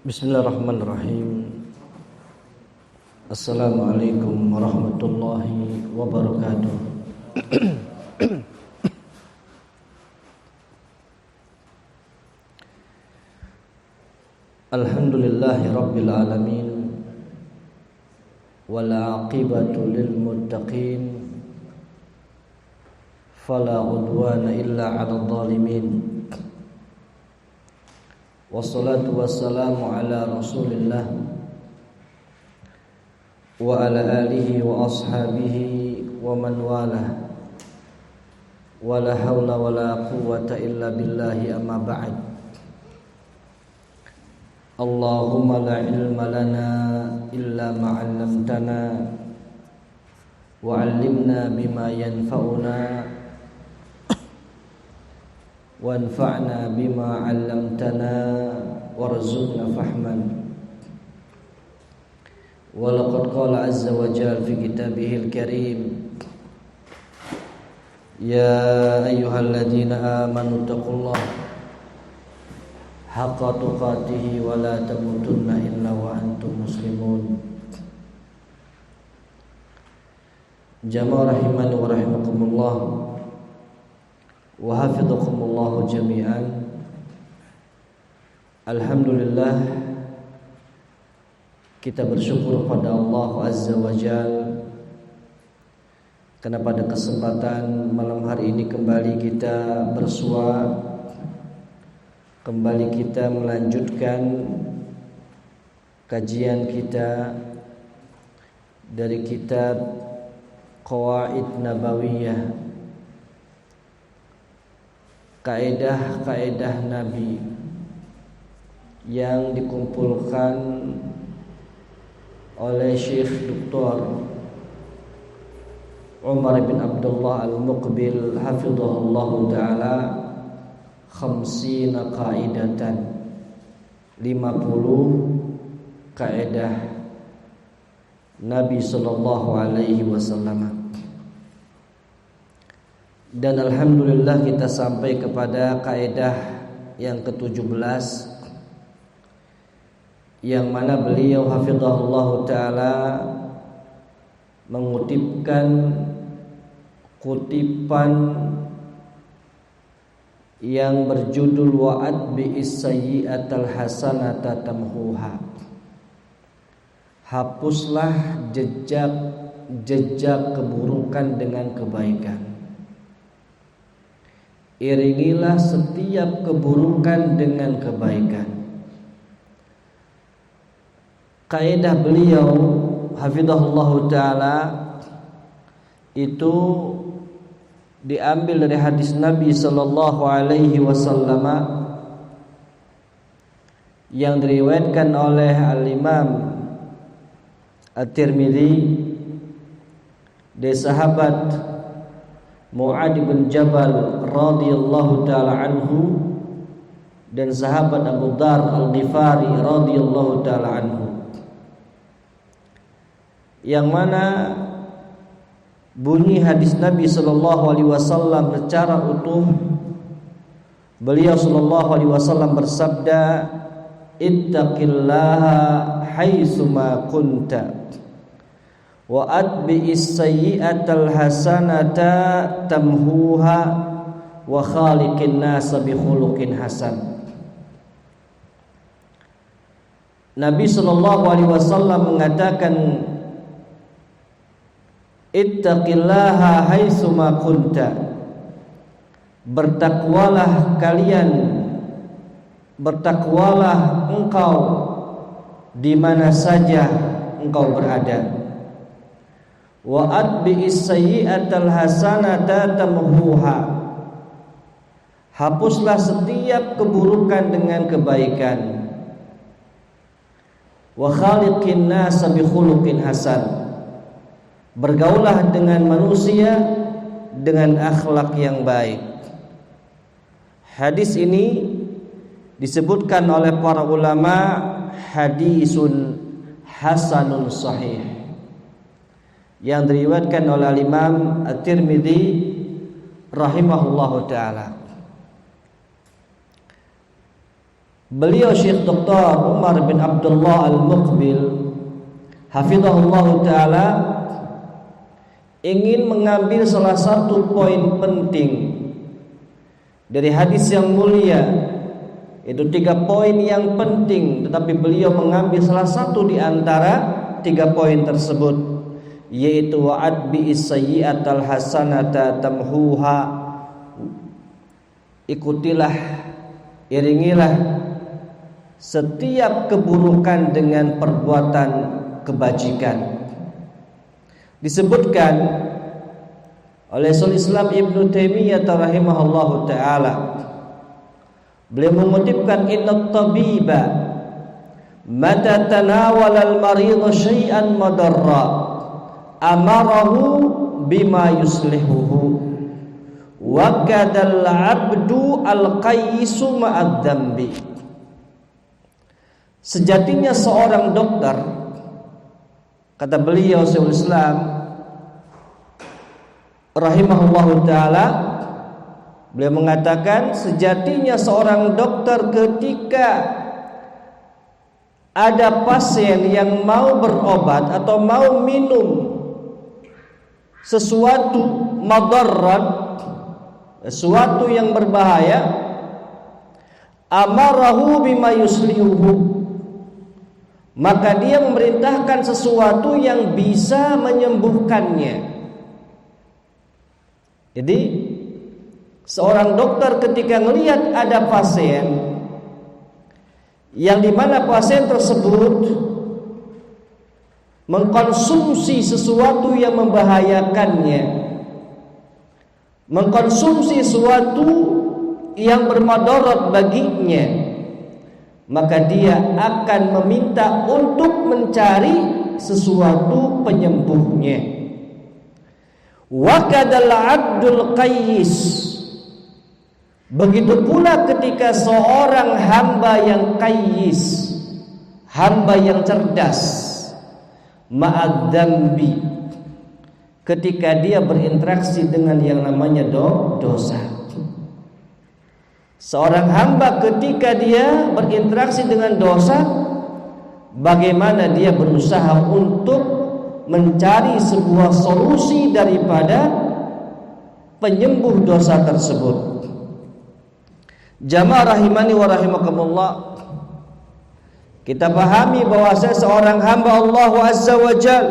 Bismillahirrahmanirrahim. Assalamualaikum warahmatullahi wabarakatuh. Alhamdulillahi rabbil alamin, wal aqibatu lil muttaqin, fala udwana illa 'alal zalimin. Wassalatu wassalamu ala Rasulillah wa ala alihi wa ashabihi wa man walah. Wala hawla wala quwwata illa billahi, amma ba'd. Allahumma la ilma lana illa ma 'allamtana wa 'allimna bima yanfa'una wanfa'na bima 'allamtana warzuqna fahman. Wa laqad qala 'azza wa jalla fi kitabihil karim, ya ayyuhalladzina amanu taqullaha haqqa tuqatih wa la tamutunna illa wa antum muslimun. Jamaah rahimani wa rahimakumullah wa hafidhakumullah jami'an. Alhamdulillah, kita bersyukur pada Allah Azza wa Jalla karena pada kesempatan malam hari ini kembali kita bersua, kembali kita melanjutkan kajian kita dari kitab Qawaid Nabawiyah, kaedah-kaedah Nabi yang dikumpulkan oleh Syekh Dr. Umar bin Abdullah Al-Muqbil hafizahullah ta'ala, 50 qaidatan, 50 kaedah Nabi sallallahu alaihi wasallam. Dan alhamdulillah kita sampai kepada kaidah yang ke-17, yang mana beliau hafizahullah ta'ala mengutipkan kutipan yang berjudul wa'ad bi'is sayyi'atal hasanata tamhuha. Hapuslah jejak keburukan dengan kebaikan. Iringilah setiap keburukan dengan kebaikan. Kaidah beliau hafizahullah ta'ala itu diambil dari hadis Nabi sallallahu alaihi wasallam yang diriwayatkan oleh Al-Imam At-Tirmidzi dari sahabat Mu'adz bin Jabal radhiyallahu ta'ala anhu dan sahabat Abu Dzar Al-Ghifari radhiyallahu ta'ala anhu, yang mana bunyi hadis Nabi sallallahu alaihi wasallam secara utuh. Beliau sallallahu alaihi wasallam bersabda, ittaqillaha haitsuma kunta wa atbi'is sayyi'atal hasanata tamhuha wa khaliqin nasa bi khuluqin hasan. Nabi sallallahu alaihi wasallam mengatakan, ittaqillaha haitsuma kunta, bertakwalah kalian, bertakwalah engkau di mana saja engkau berada. Wa atbi'is sayyi'atal hasanata tamhuha, hapuslah setiap keburukan dengan kebaikan. Wa khaliqin nasa bi khuluqin hasan, bergaulah dengan manusia dengan akhlak yang baik. Hadis ini disebutkan oleh para ulama hadisun hasanun sahih, yang diriwayatkan oleh Imam At-Tirmidzi rahimahullahu ta'ala. Beliau Syekh Dr. Umar bin Abdullah Al-Muqbil hafizahullah taala ingin mengambil salah satu poin penting dari hadis yang mulia. Itu 3 poin yang penting, tetapi beliau mengambil salah satu di antara 3 poin tersebut, yaitu wa'ad bi'is sayyi'atal hasanata tamhuha. Ikutilah, iringilah setiap keburukan dengan perbuatan kebajikan. Disebutkan oleh Syaikhul Islam Ibnu Taimiyah rahimahullahu taala, beliau mengutipkan inna tabiba mata tanawala al-marid syai'an madarra amarahu bima yuslihuhu wa kadal 'abdu al-qayyisu ma'ad dzambi. Sejatinya seorang dokter, kata beliau Syaikhul Islam rahimahullahu taala, beliau mengatakan sejatinya seorang dokter ketika ada pasien yang mau berobat atau mau minum sesuatu madarrat, sesuatu yang berbahaya, amarahu bima yuslihuhu, maka dia memerintahkan sesuatu yang bisa menyembuhkannya. Jadi seorang dokter ketika melihat ada pasien yang dimana pasien tersebut mengkonsumsi sesuatu yang membahayakannya, mengkonsumsi sesuatu yang bermadarat baginya, maka dia akan meminta untuk mencari sesuatu penyembuhnya. Wa kadal 'abdul qayyis, begitu pula ketika seorang hamba yang qayyis, hamba yang cerdas, ma'ad dzambi, ketika dia berinteraksi dengan yang namanya dosa. Seorang hamba ketika dia berinteraksi dengan dosa, bagaimana dia berusaha untuk mencari sebuah solusi daripada penyembuh dosa tersebut. Jamaah rahimani wa rahimakumullah, kita pahami bahwa seorang hamba Allah Azza wa Jal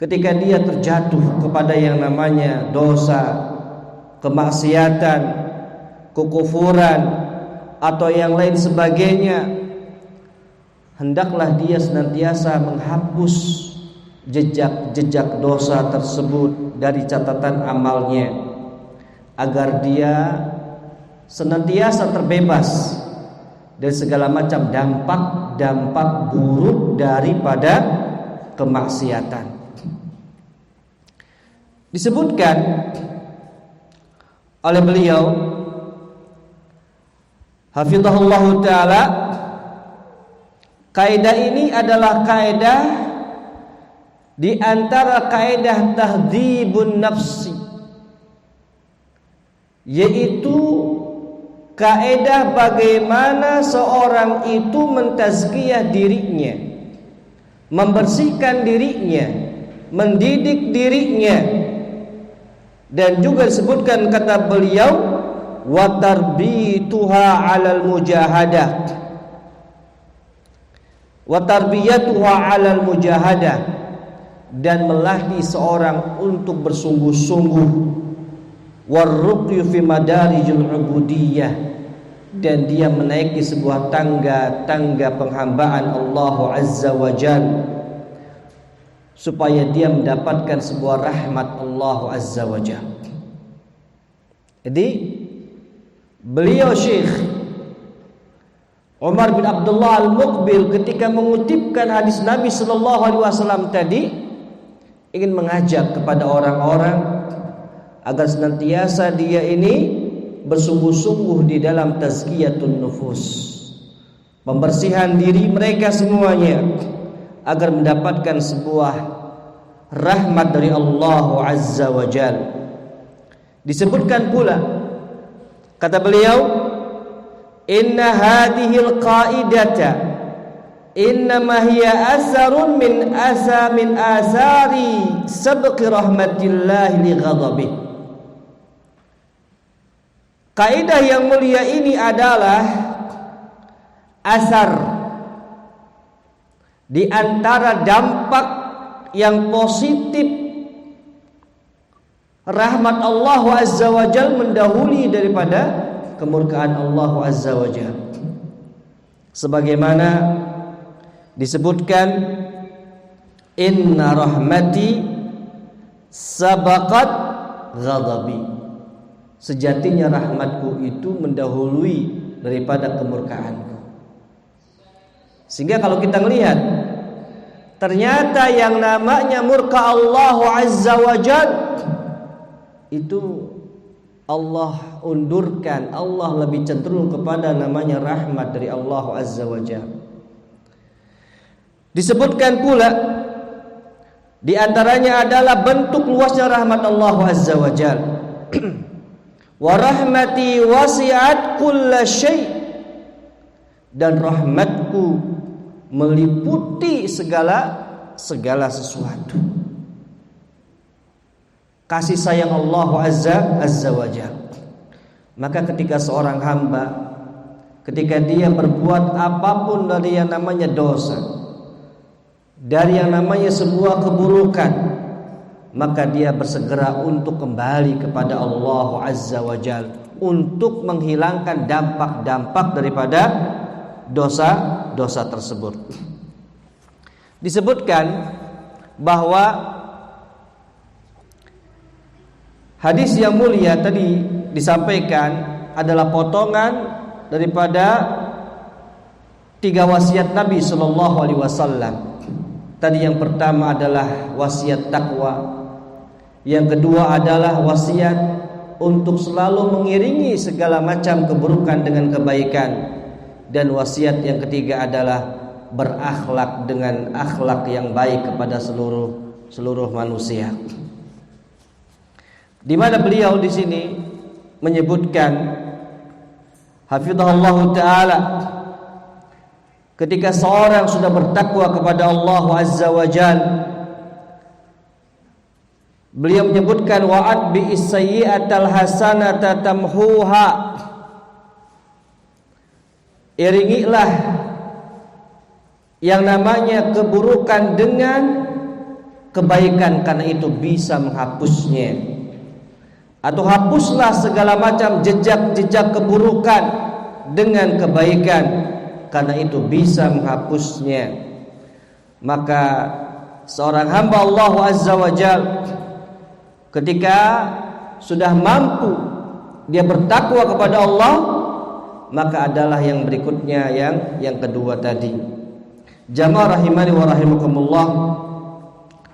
ketika dia terjatuh kepada yang namanya dosa, kemaksiatan, kekufuran atau yang lain sebagainya, hendaklah dia senantiasa menghapus jejak-jejak dosa tersebut dari catatan amalnya, agar dia senantiasa terbebas dari segala macam dampak-dampak buruk daripada kemaksiatan. Disebutkan oleh beliau hafizahullahu taala, kaidah ini adalah kaidah di antara kaidah tahdzibun nafsi, yaitu kaidah bagaimana seorang itu mentazkiyah dirinya, membersihkan dirinya, mendidik dirinya. Dan juga disebutkan kata beliau wa tarbituha 'alal mujahadah, wa tarbiyatuha 'alal mujahadah, dan melatih seorang untuk bersungguh-sungguh, warruqyu fi madarijul ubudiyah, dan dia menaiki sebuah tangga-tangga penghambaan Allah Azza wa Jalla, supaya dia mendapatkan sebuah rahmat Allah Azza wa Jalla. Jadi beliau Syekh Umar bin Abdullah Al-Muqbil ketika mengutipkan hadis Nabi sallallahu alaihi wasallam tadi, ingin mengajak kepada orang-orang agar senantiasa dia ini bersungguh-sungguh di dalam tazkiyatun nufus, pembersihan diri mereka semuanya, agar mendapatkan sebuah rahmat dari Allah Azza wa Jalla. Disebutkan pula, kata beliau, inna hadhil qaidata innama hiya asarun min asari sabqi rahmatillahi li ghadabi. Kaidah yang mulia ini adalah asar di antara dampak yang positif rahmat Allah Azza wa Jal mendahului daripada kemurkaan Allah Azza wa Jal. Sebagaimana disebutkan, inna rahmati sabaqat ghadabi. Sejatinya rahmatku itu mendahului daripada kemurkaanku. Sehingga kalau kita melihat, ternyata yang namanya murka Allah Azza wa Jal itu Allah undurkan, Allah lebih cenderung kepada namanya rahmat dari Allah Azza wa Jal. Disebutkan pula di antaranya adalah bentuk luasnya rahmat Allah Azza wa Jal. Wa rahmati wasi'at kulla syai', dan rahmatku meliputi segala sesuatu. Kasih sayang Allah Azza wa Jalla. Maka ketika seorang hamba, ketika dia berbuat apapun dari yang namanya dosa, dari yang namanya sebuah keburukan, maka dia bersegera untuk kembali kepada Allah Azza wa Jalla untuk menghilangkan dampak-dampak daripada dosa-dosa tersebut. Disebutkan bahwa hadis yang mulia tadi disampaikan adalah potongan daripada 3 wasiat Nabi Sallallahu Alaihi Wasallam. Tadi yang pertama adalah wasiat takwa, yang kedua adalah wasiat untuk selalu mengiringi segala macam keburukan dengan kebaikan, dan wasiat yang ketiga adalah berakhlak dengan akhlak yang baik kepada seluruh manusia. Di mana beliau di sini menyebutkan hafizahullah taala, ketika seorang sudah bertakwa kepada Allah Azza wa Jalla, beliau menyebutkan wa'ad bi sayyi'atal hasanata tamhuha, iringilah yang namanya keburukan dengan kebaikan, karena itu bisa menghapusnya. Atau hapuslah segala macam jejak-jejak keburukan dengan kebaikan, karena itu bisa menghapusnya. Maka seorang hamba Allah Azza wa Jalla ketika sudah mampu dia bertakwa kepada Allah, maka adalah yang berikutnya yang kedua tadi. Jamaah rahimani wa rahimakumullah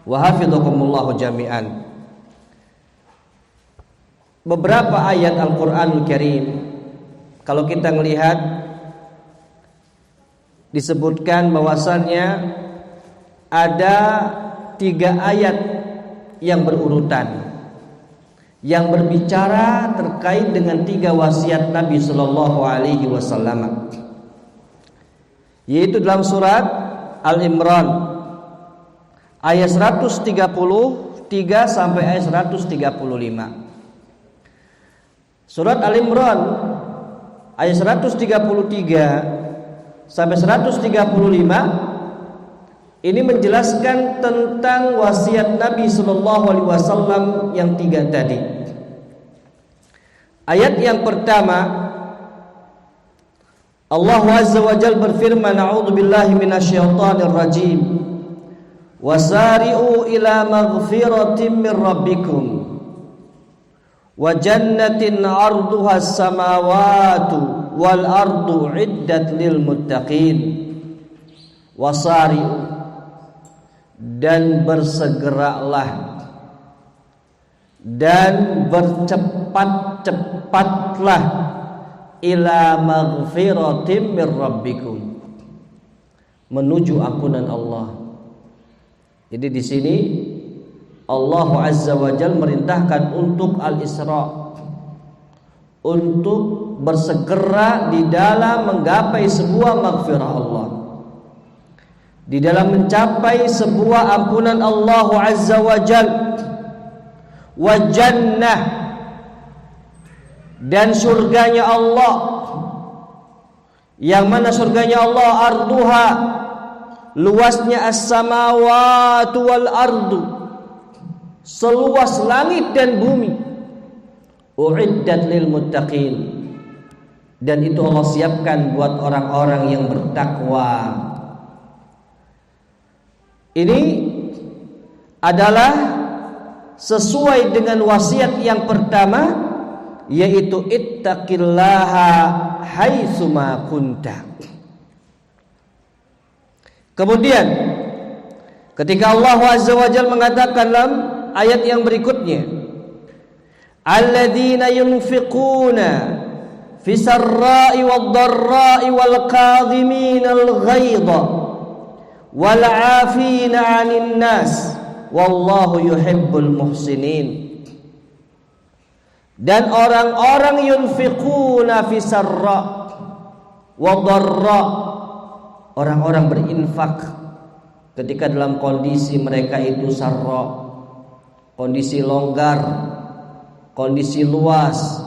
wa hafizakumullah jami'an. Beberapa ayat Al-Qur'anul Karim, kalau kita melihat, disebutkan bahwasannya ada 3 ayat yang berurutan yang berbicara terkait dengan 3 wasiat Nabi Sallallahu Alaihi Wasallam, yaitu dalam surat Al-Imran ayat 133 sampai ayat 135. Surat Al-Imran ayat 133 sampai 135 ini menjelaskan tentang wasiat Nabi Sallallahu Alaihi Wasallam yang 3 tadi. Ayat yang pertama, Allah Azza wa Jalla berfirman, a'udzubillahi minasyaitonir rajim, wasari'u ila maghfiratin min rabbikum wa jannatin 'arduha as-samawati wal ardu 'iddat lil muttaqin. Wasari'u, dan bersegeralah dan bercepat-cepatlah ila maghfiratin min rabbikum, menuju ampunan Allah. Jadi di sini Allah Azza wa Jalla merintahkan untuk al-Isra, untuk bersegera di dalam menggapai sebuah maghfirah Allah, di dalam mencapai sebuah ampunan Allah Azza wa Jalla, wa jannah, dan surganya Allah, yang mana surganya Allah arduha, luasnya as-samawati wal ardu, seluas langit dan bumi, uiddat lil muttaqin, dan itu Allah siapkan buat orang-orang yang bertakwa. Ini adalah sesuai dengan wasiat yang pertama, yaitu ittaqillaha haitsuma kunta. Kemudian ketika Allah Azza wa Jalla mengatakan dalam ayat yang berikutnya, alladzina yunfiquna fi sarra'i wad-dharra'i wal kadhiminal ghaidha wal 'afina 'anil nas wallahu yuhibbul muhsinin. Dan orang-orang yunfiquna fi sarra wad-dharra, orang-orang berinfak ketika dalam kondisi mereka itu sarra, kondisi longgar, kondisi luas,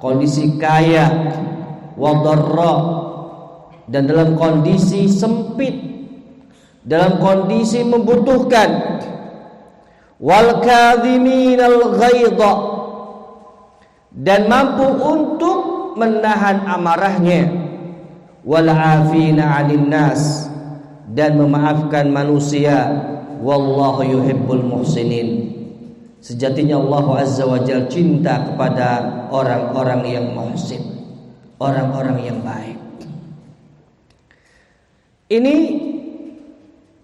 kondisi kaya, wadharra, dan dalam kondisi sempit, dalam kondisi membutuhkan, wal kadhiminal ghaidha, dan mampu untuk menahan amarahnya, wal afina 'anil nas, dan memaafkan manusia, wallahu yuhibbul muhsinin. Sejatinya Allah Azza wa Jalla cinta kepada orang-orang yang muhsin, orang-orang yang baik. Ini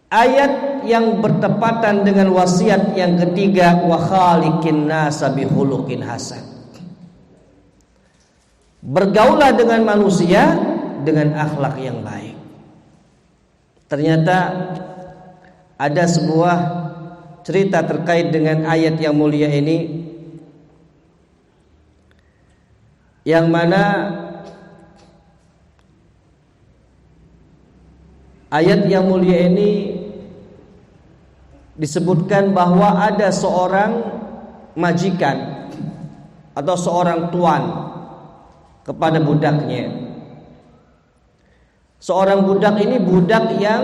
ayat yang bertepatan dengan wasiat yang ketiga, wa khaliqin nasa bi khuluqin hasan. Bergaulah dengan manusia dengan akhlak yang baik. Ternyata ada sebuah cerita terkait dengan ayat yang mulia ini, yang mana ayat yang mulia ini disebutkan bahwa ada seorang majikan atau seorang tuan kepada budaknya. Seorang budak ini budak yang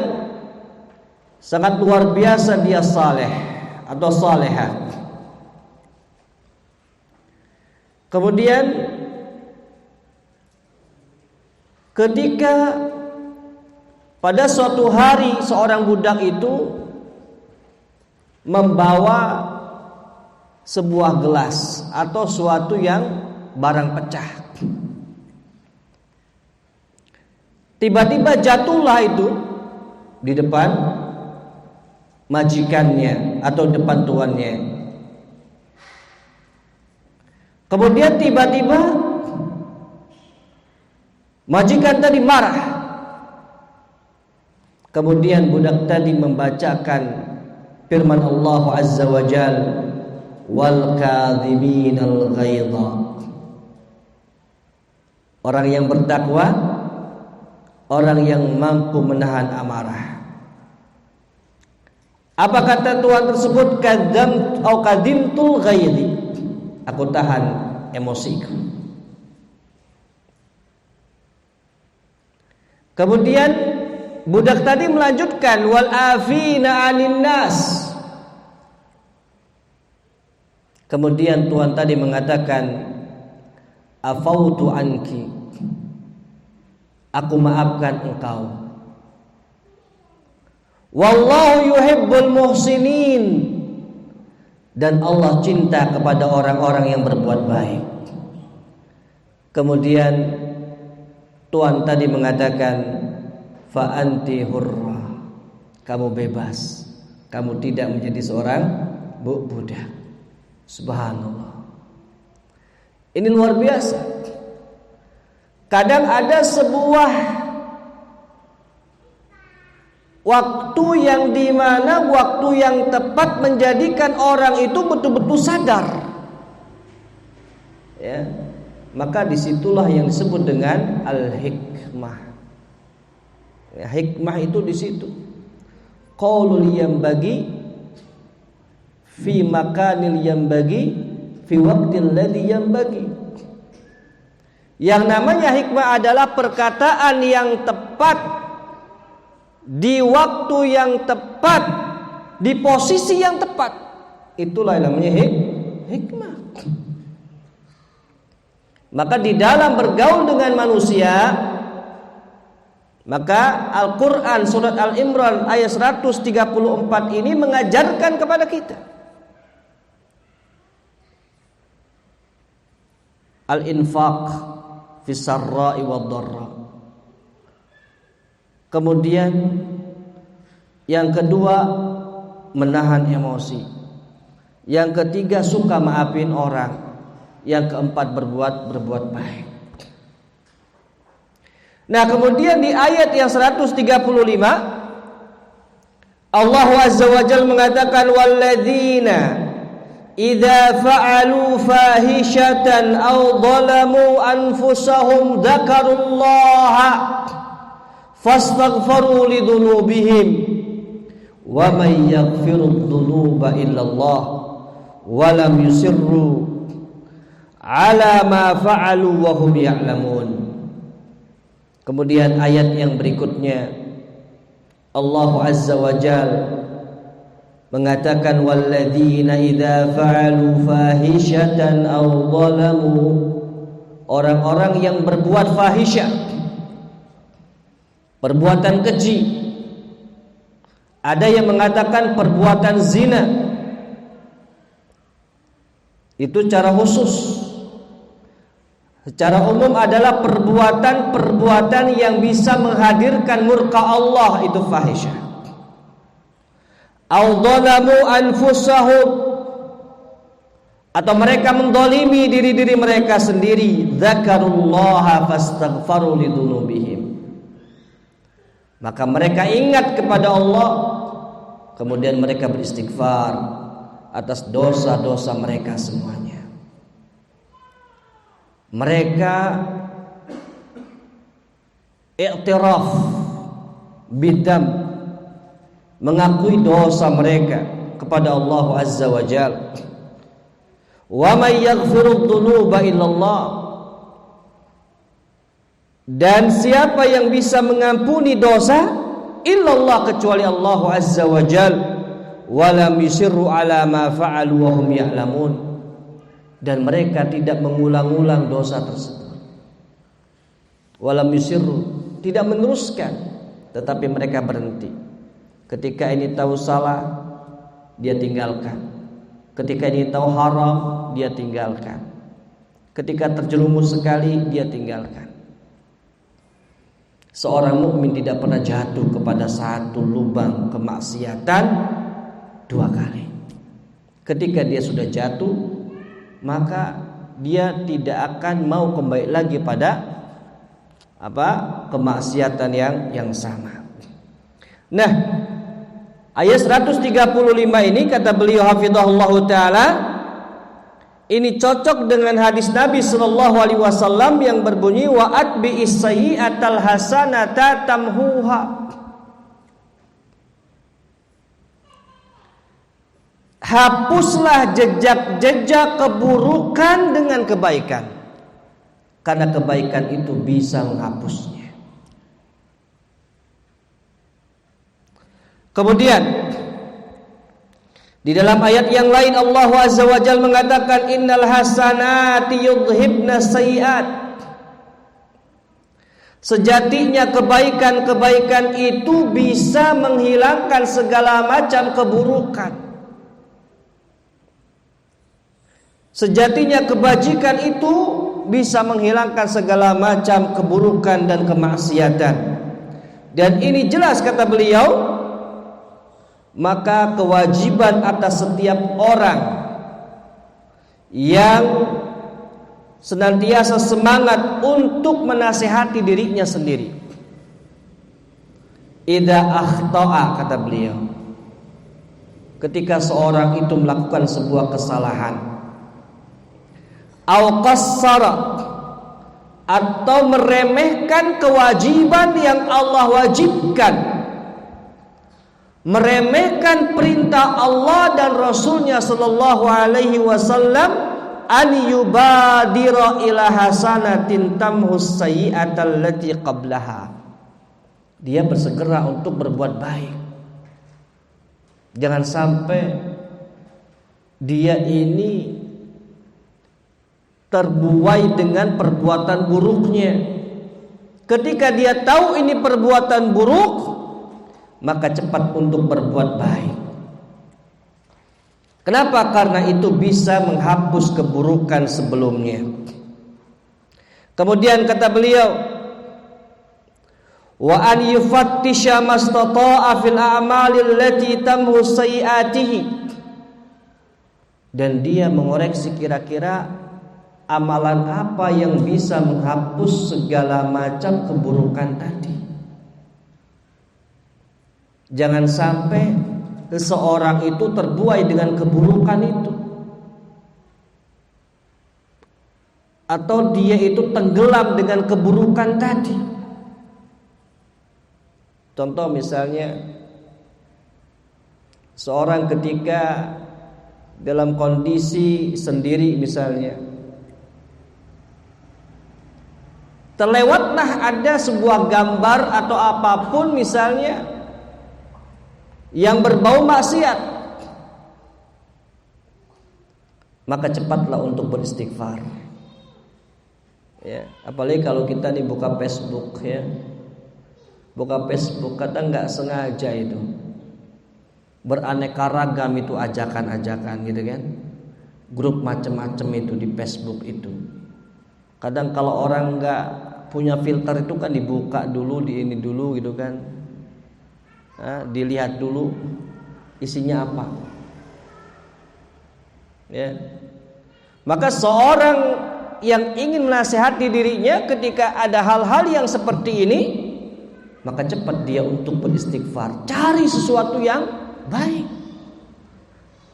sangat luar biasa, dia saleh atau salehah. Kemudian ketika pada suatu hari seorang budak itu membawa sebuah gelas atau suatu yang barang pecah, tiba-tiba jatuhlah itu di depan majikannya atau depan tuannya. Kemudian tiba-tiba majikan tadi marah. Kemudian budak tadi membacakan firman Allah Azza wa Jalla, wal kadhiminal ghaidha. Orang yang bertakwa, orang yang mampu menahan amarah. Apa kata Tuhan tersebut? Kadzam atau kadimtul ghaidhi, aku tahan emosiku. Kemudian budak tadi melanjutkan, wal afina 'anil nas. Kemudian Tuhan tadi mengatakan, afautu anki, aku maafkan engkau. Wallahu yuhibbul muhsinin, dan Allah cinta kepada orang-orang yang berbuat baik. Kemudian Tuhan tadi mengatakan, fa anti hurra, kamu bebas, kamu tidak menjadi seorang budak. Subhanallah. Ini luar biasa. Kadang ada sebuah waktu yang dimana waktu yang tepat menjadikan orang itu betul-betul sadar, ya, maka disitulah yang disebut dengan al-hikmah. Ya, hikmah itu di situ. Qaulul yanbaghi fi makanil yanbaghi fi waqtil ladzi yanbaghi. Yang namanya hikmah adalah perkataan yang tepat di waktu yang tepat, di posisi yang tepat. Itulah yang namanya hikmah. Maka di dalam bergaul dengan manusia, maka Al-Quran surat Al-Imran ayat 134 ini mengajarkan kepada kita al-infaq fis sarra'i wad dharra. Kemudian yang kedua, menahan emosi. Yang ketiga, suka maafin orang. Yang keempat, berbuat baik. Nah, kemudian di ayat yang 135 Allah Azza wa Jalla mengatakan walladzina idza fa'alu fahishatan aw dhalamu anfusahum dzakarullaha fastaghfaru lidzunubihim wa may yaghfiru dzunuba illallah wa lam yusirru ala ma fa'alu wa hum ya'lamun. Kemudian ayat yang berikutnya Allah Azza wa Jalla mengatakan walladzina idza fa'alu fahishatan aw dhalamu, orang-orang yang berbuat fahisyah, perbuatan keji. Ada yang mengatakan perbuatan zina. Itu cara khusus. Secara umum adalah perbuatan-perbuatan yang bisa menghadirkan murka Allah, itu fahisyah. Au dzalamu anfusahum, atau mereka mendolimi diri-diri mereka sendiri. Dzakarullaha fastaghfaru lidzunubihim, maka mereka ingat kepada Allah, kemudian mereka beristighfar atas dosa-dosa mereka semuanya. Mereka i'tiraf bidam, mengakui dosa mereka kepada Allah Azza wa Jalla. Wa may yaghfiru dzunuba illallah, dan siapa yang bisa mengampuni dosa illallah, kecuali Allah Azza wa Jalla. Wa lam yusirru ala ma fa'alu wa hum ya'lamun, dan mereka tidak mengulang-ulang dosa tersebut. Walam yusirru, tidak meneruskan, tetapi mereka berhenti. Ketika ini tahu salah, dia tinggalkan. Ketika ini tahu haram, dia tinggalkan. Ketika terjerumus sekali, dia tinggalkan. Seorang mukmin tidak pernah jatuh kepada satu lubang kemaksiatan dua kali. Ketika dia sudah jatuh, maka dia tidak akan mau kembali lagi pada kemaksiatan yang sama. Nah, ayat 135 ini kata beliau hafizahullah taala, ini cocok dengan hadis Nabi sallallahu alaihi wasallam yang berbunyi wa atbi'is sayyi'atal hasanata tamhuha. Hapuslah jejak-jejak keburukan dengan kebaikan, karena kebaikan itu bisa menghapusnya. Kemudian di dalam ayat yang lain Allah Azza wa Jalla mengatakan innal hasanati yudhibna sayyi'at. Sejatinya kebaikan-kebaikan itu bisa menghilangkan segala macam keburukan. Sejatinya kebajikan itu bisa menghilangkan segala macam keburukan dan kemaksiatan. Dan ini jelas kata beliau, maka kewajiban atas setiap orang yang senantiasa semangat untuk menasihati dirinya sendiri. Idza akhta'a, kata beliau, ketika seorang itu melakukan sebuah kesalahan, au qassara, atau meremehkan kewajiban yang Allah wajibkan, meremehkan perintah Allah dan Rasulnya sallallahu alaihi wasallam, an yubadira ila hasanatin tamhus sayyi'atal lati qablaha. Dia bersegera untuk berbuat baik. Jangan sampai dia ini terbuai dengan perbuatan buruknya. Ketika dia tahu ini perbuatan buruk, maka cepat untuk berbuat baik. Kenapa? Karena itu bisa menghapus keburukan sebelumnya. Kemudian kata beliau, wa an yufattisha mastata'a fil a'mali allati tamhu sayyi'atihi, dan dia mengoreksi kira-kira amalan apa yang bisa menghapus segala macam keburukan tadi. Jangan sampai seseorang itu terbuai dengan keburukan itu, atau dia itu tenggelam dengan keburukan tadi. Contoh misalnya, seorang ketika dalam kondisi sendiri misalnya, terlewatlah ada sebuah gambar atau apapun misalnya yang berbau maksiat, maka cepatlah untuk beristighfar. Ya, apalagi kalau kita nih buka Facebook, ya, buka Facebook kadang nggak sengaja itu beraneka ragam itu ajakan-ajakan gitu kan, grup macam-macam itu di Facebook itu. Kadang kalau orang nggak punya filter itu kan dibuka dulu, di ini dulu gitu kan, dilihat dulu isinya apa. Ya, maka seorang yang ingin menasihati dirinya ketika ada hal-hal yang seperti ini, maka cepat dia untuk beristighfar, cari sesuatu yang baik,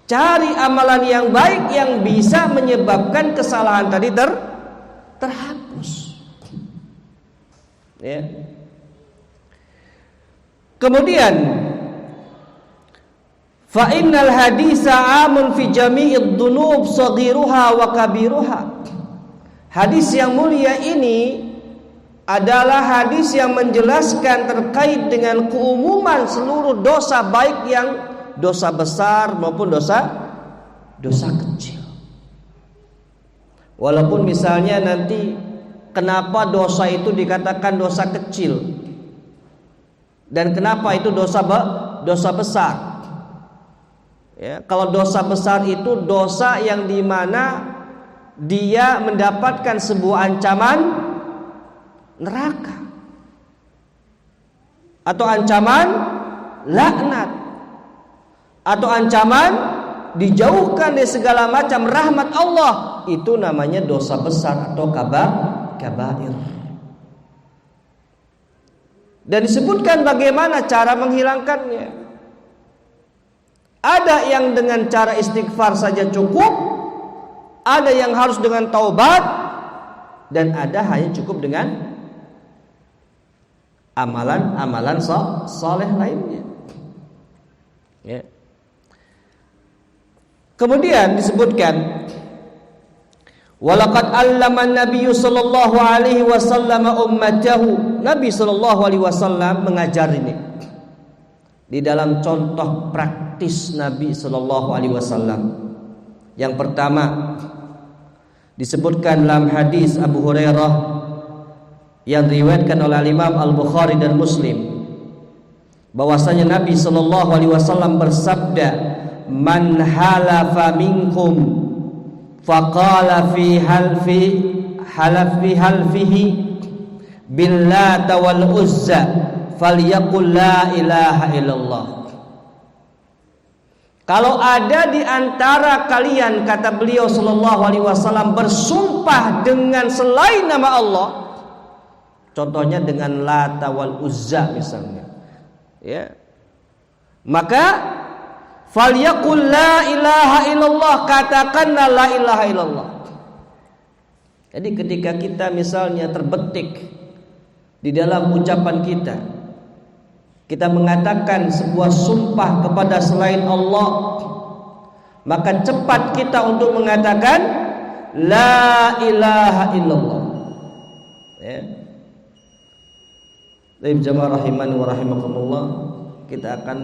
cari amalan yang baik yang bisa menyebabkan kesalahan tadi terhapus. Ya. Kemudian fa innal haditsa amun fi jami'id dzunub saghiruha wa kabiruha. Hadis yang mulia ini adalah hadis yang menjelaskan terkait dengan keumuman seluruh dosa, baik yang dosa besar maupun dosa kecil. Walaupun misalnya nanti kenapa dosa itu dikatakan dosa kecil dan kenapa itu dosa besar? Ya, kalau dosa besar itu dosa yang dimana dia mendapatkan sebuah ancaman neraka atau ancaman laknat atau ancaman dijauhkan dari segala macam rahmat Allah, itu namanya dosa besar atau kabair. Dan disebutkan bagaimana cara menghilangkannya. Ada yang dengan cara istighfar saja cukup, ada yang harus dengan taubat, dan ada hanya cukup dengan amalan saleh lainnya. Ya. Kemudian disebutkan, walaqad allama an-nabiy sallallahu alaihi wasallam ummatahu. Nabi sallallahu alaihi wasallam mengajar ini di dalam contoh praktis Nabi sallallahu alaihi wasallam. Yang pertama disebutkan dalam hadis Abu Hurairah yang diriwayatkan oleh Imam Al-Bukhari dan Muslim, bahwasanya Nabi sallallahu alaihi wasallam bersabda, man halafa minkum faqala fi halfihi billata wal uzza falyaqul la ilaha illallah. Kalau ada di antara kalian, kata beliau sallallahu alaihi wasallam, bersumpah dengan selain nama Allah, contohnya dengan Lata wal Uzza misalnya, ya, maka falyaqul la ilaha illallah, katakanlah la ilaha illallah. Jadi ketika kita misalnya terbetik di dalam ucapan kita mengatakan sebuah sumpah kepada selain Allah, maka cepat kita untuk mengatakan la ilaha illallah. Ya. Baik jamaah rahimani wa rahimakumullah, kita akan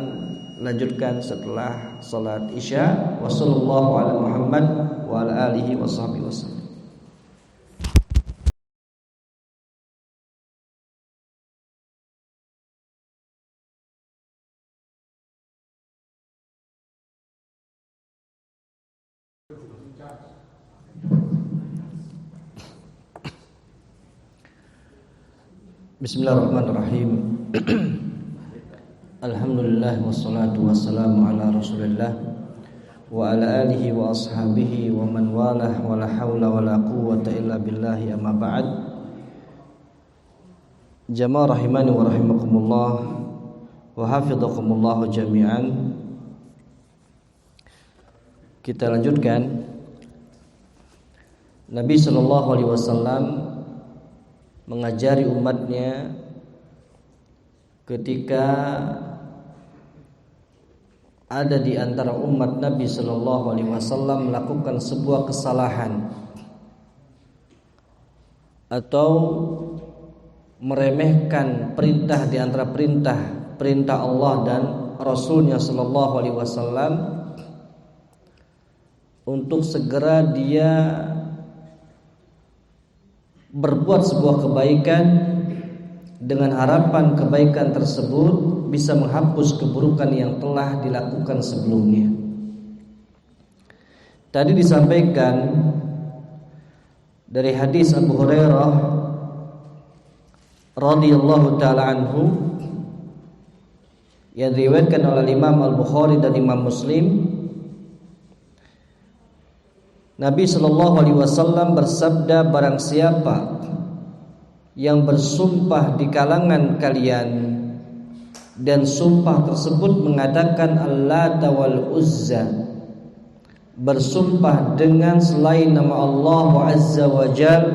lanjutkan setelah salat Isya. Wassallallahu ala Muhammad wa ala alihi washabbihi wasallam. Bismillahirrahmanirrahim. Alhamdulillah wassalatu wassalamu ala Rasulillah wa ala alihi wa ashabihi wa man walah wa la haula wa la quwwata illa billahi amma ba'd. Jamaah rahimani wa rahimakumullah wa hafizakumullah jami'an. Kita lanjutkan. Nabi sallallahu alaihi wasallam mengajari umatnya ketika ada di antara umat Nabi sallallahu alaihi wasallam melakukan sebuah kesalahan atau meremehkan perintah di antara perintah Allah dan Rasulnya sallallahu alaihi wasallam, untuk segera dia berbuat sebuah kebaikan dengan harapan kebaikan tersebut bisa menghapus keburukan yang telah dilakukan sebelumnya. Tadi disampaikan dari hadis Abu Hurairah radhiyallahu taala anhu yang diriwayatkan oleh Imam Al-Bukhari dan Imam Muslim. Nabi sallallahu alaihi wasallam bersabda, barang siapa yang bersumpah di kalangan kalian dan sumpah tersebut mengatakan Al-Lata wal Uzza, bersumpah dengan selain nama Allah Azza wa Jal,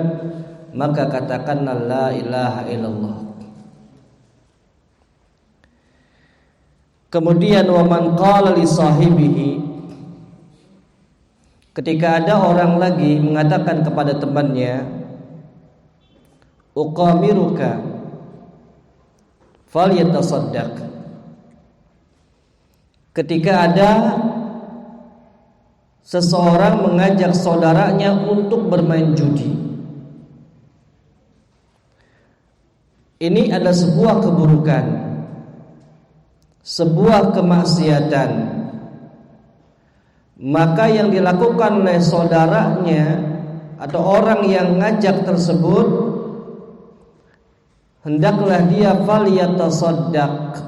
maka katakanlah la ilaha illallah. Kemudian wa man qala li sahibihi, ketika ada orang lagi mengatakan kepada temannya, uqamiruka falyatasaddaq, ketika ada seseorang mengajak saudaranya untuk bermain judi, ini adalah sebuah keburukan, sebuah kemaksiatan. Maka yang dilakukan oleh saudaranya atau orang yang ngajak tersebut, hendaklah dia falyatasaddaq,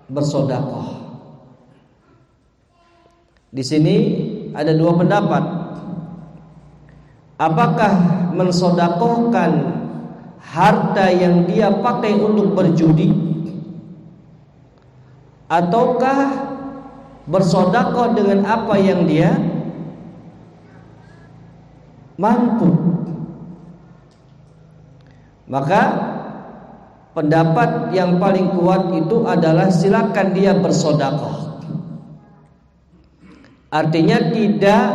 bersedekah. Di sini ada dua pendapat. Apakah mensedekahkan harta yang dia pakai untuk berjudi, ataukah bersedekah dengan apa yang dia mampu? Maka pendapat yang paling kuat itu adalah silakan dia bersedekah. Artinya tidak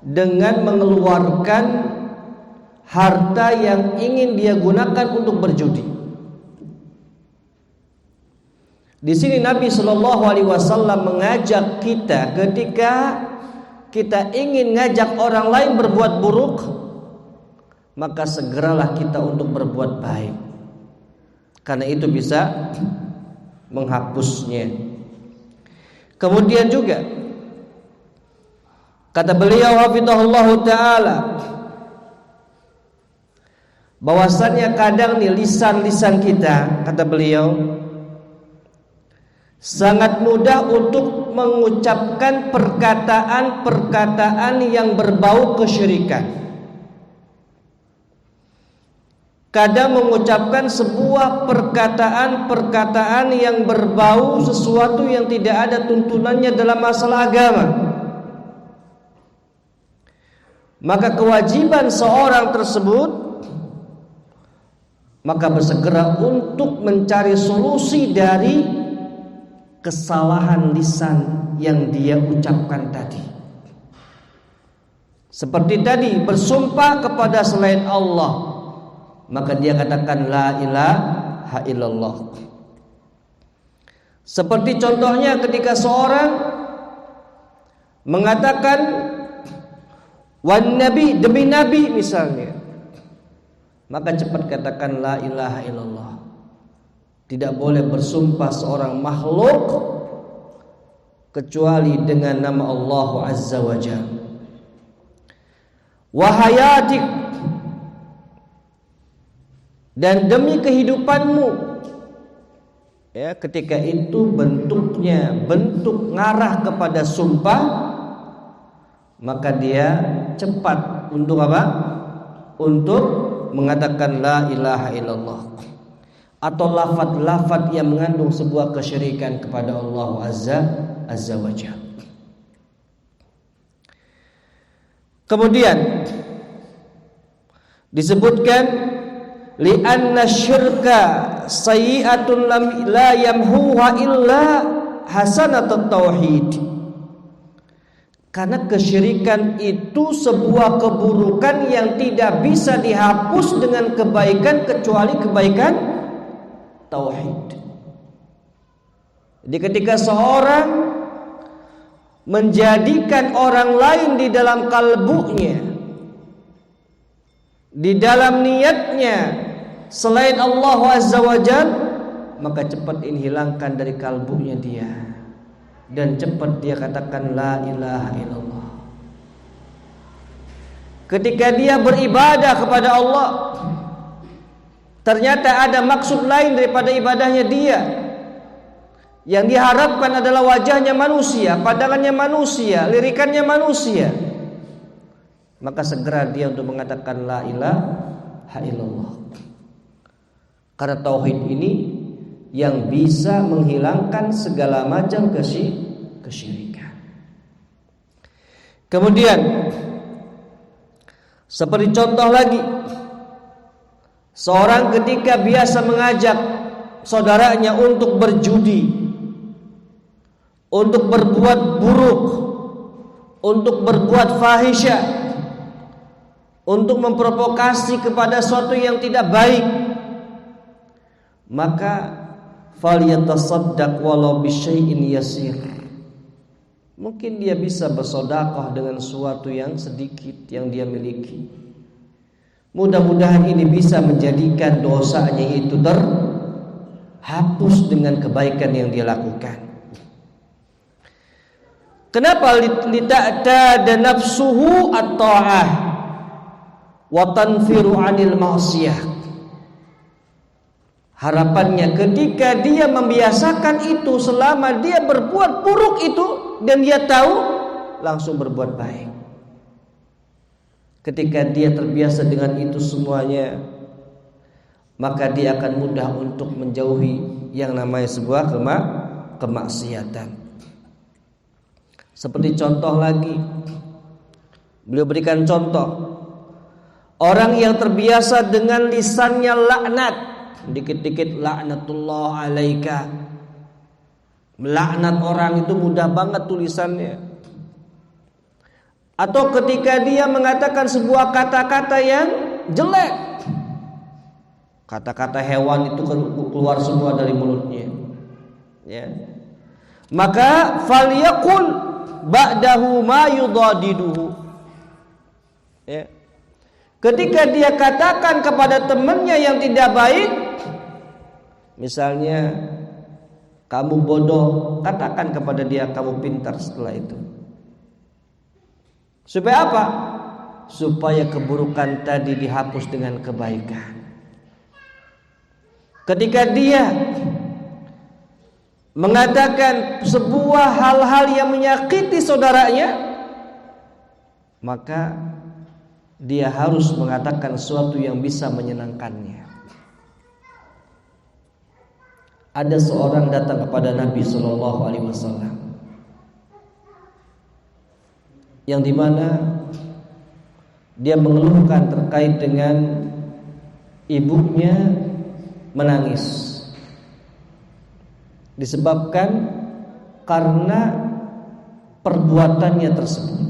dengan mengeluarkan harta yang ingin dia gunakan untuk berjudi. Di sini Nabi Shallallahu Alaihi Wasallam mengajak kita ketika kita ingin ngajak orang lain berbuat buruk, maka segeralah kita untuk berbuat baik, karena itu bisa menghapusnya. Kemudian juga kata beliau hafizahullah taala, bahwasannya kadang nih lisan-lisan kita, kata beliau, sangat mudah untuk mengucapkan perkataan-perkataan yang berbau kesyirikan. Kadang mengucapkan sebuah perkataan-perkataan yang berbau sesuatu yang tidak ada tuntunannya dalam masalah agama. maka kewajiban seorang tersebut maka bersegera untuk mencari solusi dari kesalahan lisan yang dia ucapkan tadi. Seperti tadi bersumpah kepada selain Allah, maka dia katakan la ilaha illallah. Seperti contohnya ketika seorang mengatakan wan nabi, demi nabi misalnya, maka cepat katakan la ilaha illallah. Tidak boleh bersumpah seorang makhluk kecuali dengan nama Allah Azza wa Jalla. Wa hayatik, dan demi kehidupanmu. Ya, ketika itu bentuknya bentuk ngarah kepada sumpah, maka dia cepat untuk apa? Untuk mengatakan la ilaha illallah, atau lafaz-lafaz yang mengandung sebuah kesyirikan kepada Allah Azza wa Jalla. Kemudian disebutkan li'anna syirka sayyi'atun la yamhuha illa hasanatut tauhid. Karena kesyirikan itu sebuah keburukan yang tidak bisa dihapus dengan kebaikan kecuali kebaikan tauhid. Jadi ketika seorang menjadikan orang lain di dalam kalbunya, di dalam niatnya selain Allah Azza wa Jalla, maka cepat ini hilangkan dari kalbunya dia, dan cepat dia katakan la ilaha illallah. Ketika dia beribadah kepada Allah, ternyata ada maksud lain daripada ibadahnya dia. Yang diharapkan adalah wajahnya manusia, pandangannya manusia, lirikannya manusia, maka segera dia untuk mengatakan la ilaha illallah. Karena tauhid ini yang bisa menghilangkan segala macam kesyirikan. Kemudian seperti contoh lagi, seorang ketika biasa mengajak saudaranya untuk berjudi, untuk berbuat buruk, untuk berbuat fahisyah, untuk memprovokasi kepada sesuatu yang tidak baik, maka falyatasaddaq walau bisyai'in yasir. Mungkin dia bisa bersedekah dengan sesuatu yang sedikit yang dia miliki. Mudah-mudahan ini bisa menjadikan dosanya itu terhapus dengan kebaikan yang dia lakukan. Kenapa lita'tada nafsuhu at-ta'ah wa tanfiru 'anil ma'siyah? Harapannya ketika dia membiasakan itu, selama dia berbuat buruk itu dan dia tahu, langsung berbuat baik. Ketika dia terbiasa dengan itu semuanya, maka dia akan mudah untuk menjauhi yang namanya sebuah kemaksiatan. Seperti contoh lagi, beliau berikan contoh orang yang terbiasa dengan lisannya laknat, dikit-dikit laknatullah alaika, melaknat orang itu mudah banget tulisannya. Atau ketika dia mengatakan sebuah kata-kata yang jelek, kata-kata hewan itu keluar semua dari mulutnya, ya, maka falyaqul ba'dahu ma yudadiduhu, ya. Ketika dia katakan kepada temannya yang tidak baik, misalnya kamu bodoh, katakan kepada dia kamu pintar setelah itu. Supaya apa? Supaya keburukan tadi dihapus dengan kebaikan. Ketika dia mengatakan sebuah hal-hal yang menyakiti saudaranya, maka dia harus mengatakan sesuatu yang bisa menyenangkannya. Ada seorang datang kepada Nabi SAW, yang dimana dia mengeluhkan terkait dengan ibunya menangis disebabkan karena perbuatannya tersebut.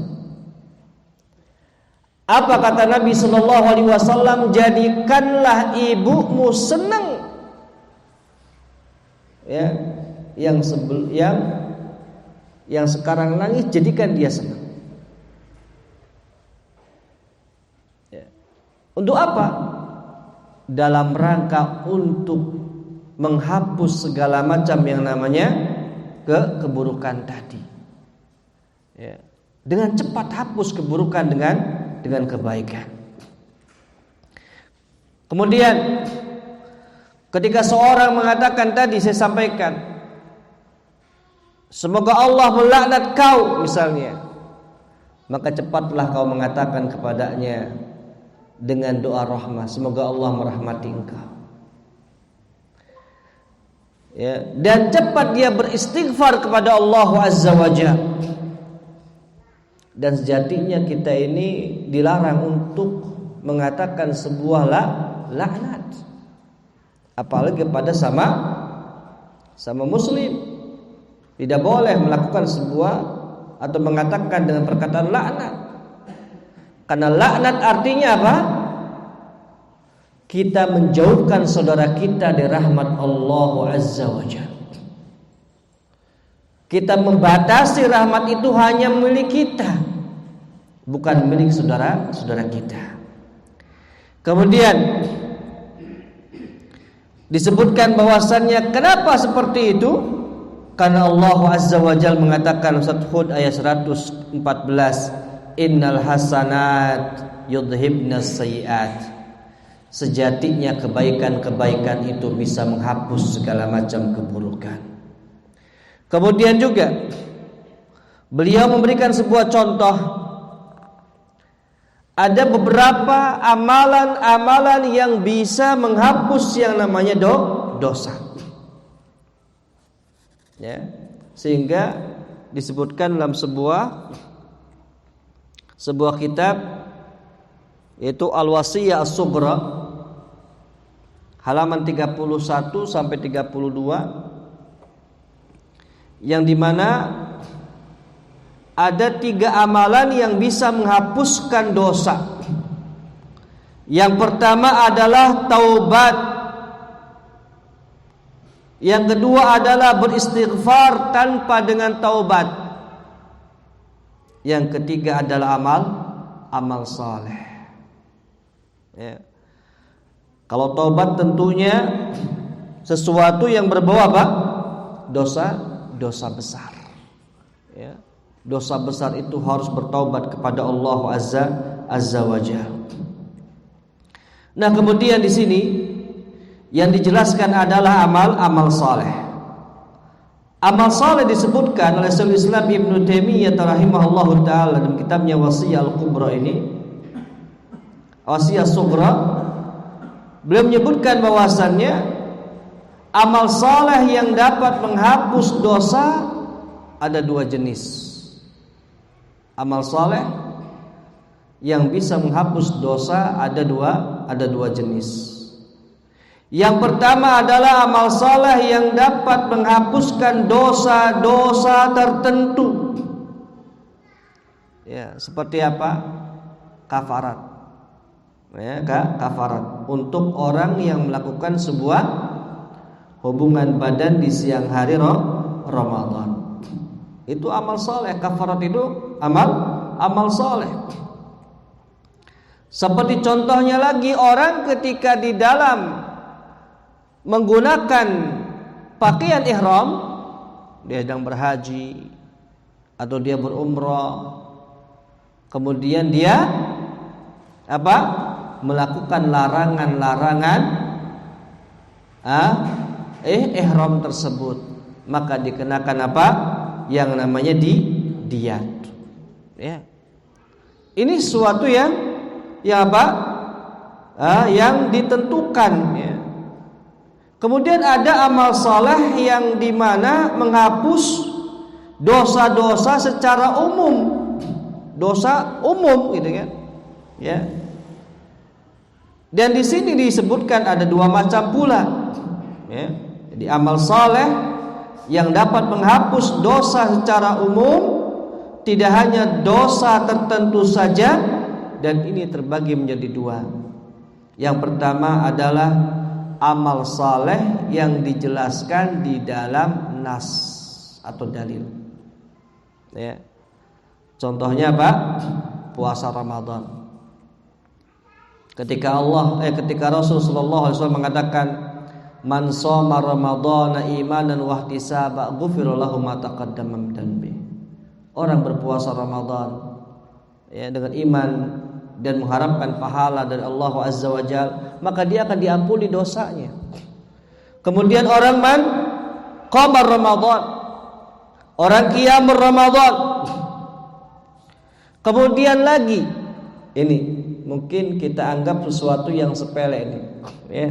Apa kata Nabi sallallahu alaihi wasallam? Jadikanlah ibumu senang. Ya, yang sekarang nangis jadikan dia senang. Ya. Untuk apa? Dalam rangka untuk menghapus segala macam yang namanya keburukan tadi. Ya. Dengan cepat hapus keburukan dengan kebaikan. Kemudian ketika seorang mengatakan tadi saya sampaikan, semoga Allah melaknat kau misalnya, maka cepatlah kau mengatakan kepadanya dengan doa rahmah, semoga Allah merahmati engkau. Ya, dan cepat dia beristighfar kepada Allah Azza wa Jalla. Dan sejatinya kita ini dilarang untuk mengatakan sebuah laknat, apalagi pada sama muslim. Tidak boleh melakukan sebuah atau mengatakan dengan perkataan laknat. Karena laknat artinya apa? Kita menjauhkan saudara kita dari rahmat Allah Azza wa Jalla. Kita membatasi rahmat itu hanya milik kita, bukan milik saudara-saudara kita. Kemudian disebutkan bahwasannya kenapa seperti itu? Karena Allah Azza wa Jalla mengatakan surat Hud ayat 114, innal hasanat yudhibnas sayyiat. Sejatinya kebaikan-kebaikan itu bisa menghapus segala macam keburukan. Kemudian juga beliau memberikan sebuah contoh. Ada beberapa amalan-amalan yang bisa menghapus yang namanya dosa. Ya, sehingga disebutkan dalam sebuah kitab yaitu Al-Wasiyah As-Sughra halaman 31 sampai 32, yang dimana ada 3 amalan yang bisa menghapuskan dosa. Yang pertama adalah taubat, yang kedua adalah beristighfar tanpa dengan taubat, yang ketiga adalah amal saleh. Ya. Kalau taubat tentunya sesuatu yang berbau apa? Dosa besar. Ya. Dosa besar itu harus bertaubat kepada Allah Azza wa Jalla. Nah, kemudian di sini yang dijelaskan adalah amal saleh. Amal saleh disebutkan oleh Syekhul Islam Ibnu Taimiyah rahimahullahu taala dalam kitabnya Wasiyah Al-Kubra ini. Wasiyah Sughra, beliau menyebutkan bahwasannya amal saleh yang dapat menghapus dosa ada 2 jenis. Amal saleh yang bisa menghapus dosa ada dua jenis. Yang pertama adalah amal saleh yang dapat menghapuskan dosa-dosa tertentu. Ya, seperti apa? Kafarat. Ya, kafarat untuk orang yang melakukan sebuah hubungan badan di siang hari Ramadan. Itu amal saleh. Kafarat itu amal saleh. Seperti contohnya lagi, orang ketika di dalam menggunakan pakaian ihram, dia sedang berhaji atau dia berumrah, kemudian dia melakukan larangan-larangan ihram tersebut, maka dikenakan yang namanya diyat. Ya. Ini sesuatu yang ditentukan. Ya. Kemudian ada amal saleh yang dimana menghapus dosa-dosa secara umum, dosa umum, gitu kan? Ya. Dan di sini disebutkan ada dua macam pula. Ya. Jadi amal saleh yang dapat menghapus dosa secara umum, tidak hanya dosa tertentu saja, dan ini terbagi menjadi dua. Yang pertama adalah amal saleh yang dijelaskan di dalam nas atau dalil. Ya. Contohnya apa? Puasa Ramadan. Ketika Rasul sallallahu alaihi wasallam mengatakan, "Man shoma Ramadhana imanan wa ihtisaba, ghufira lahu ma taqaddama min dhanbi." Orang berpuasa Ramadan ya dengan iman dan mengharapkan pahala dari Allah Azza wa Jalla, maka dia akan diampuni dosanya. Kemudian orang man qamar Ramadan, orang qiyamul Ramadan. Kemudian lagi, ini mungkin kita anggap sesuatu yang sepele ini, ya.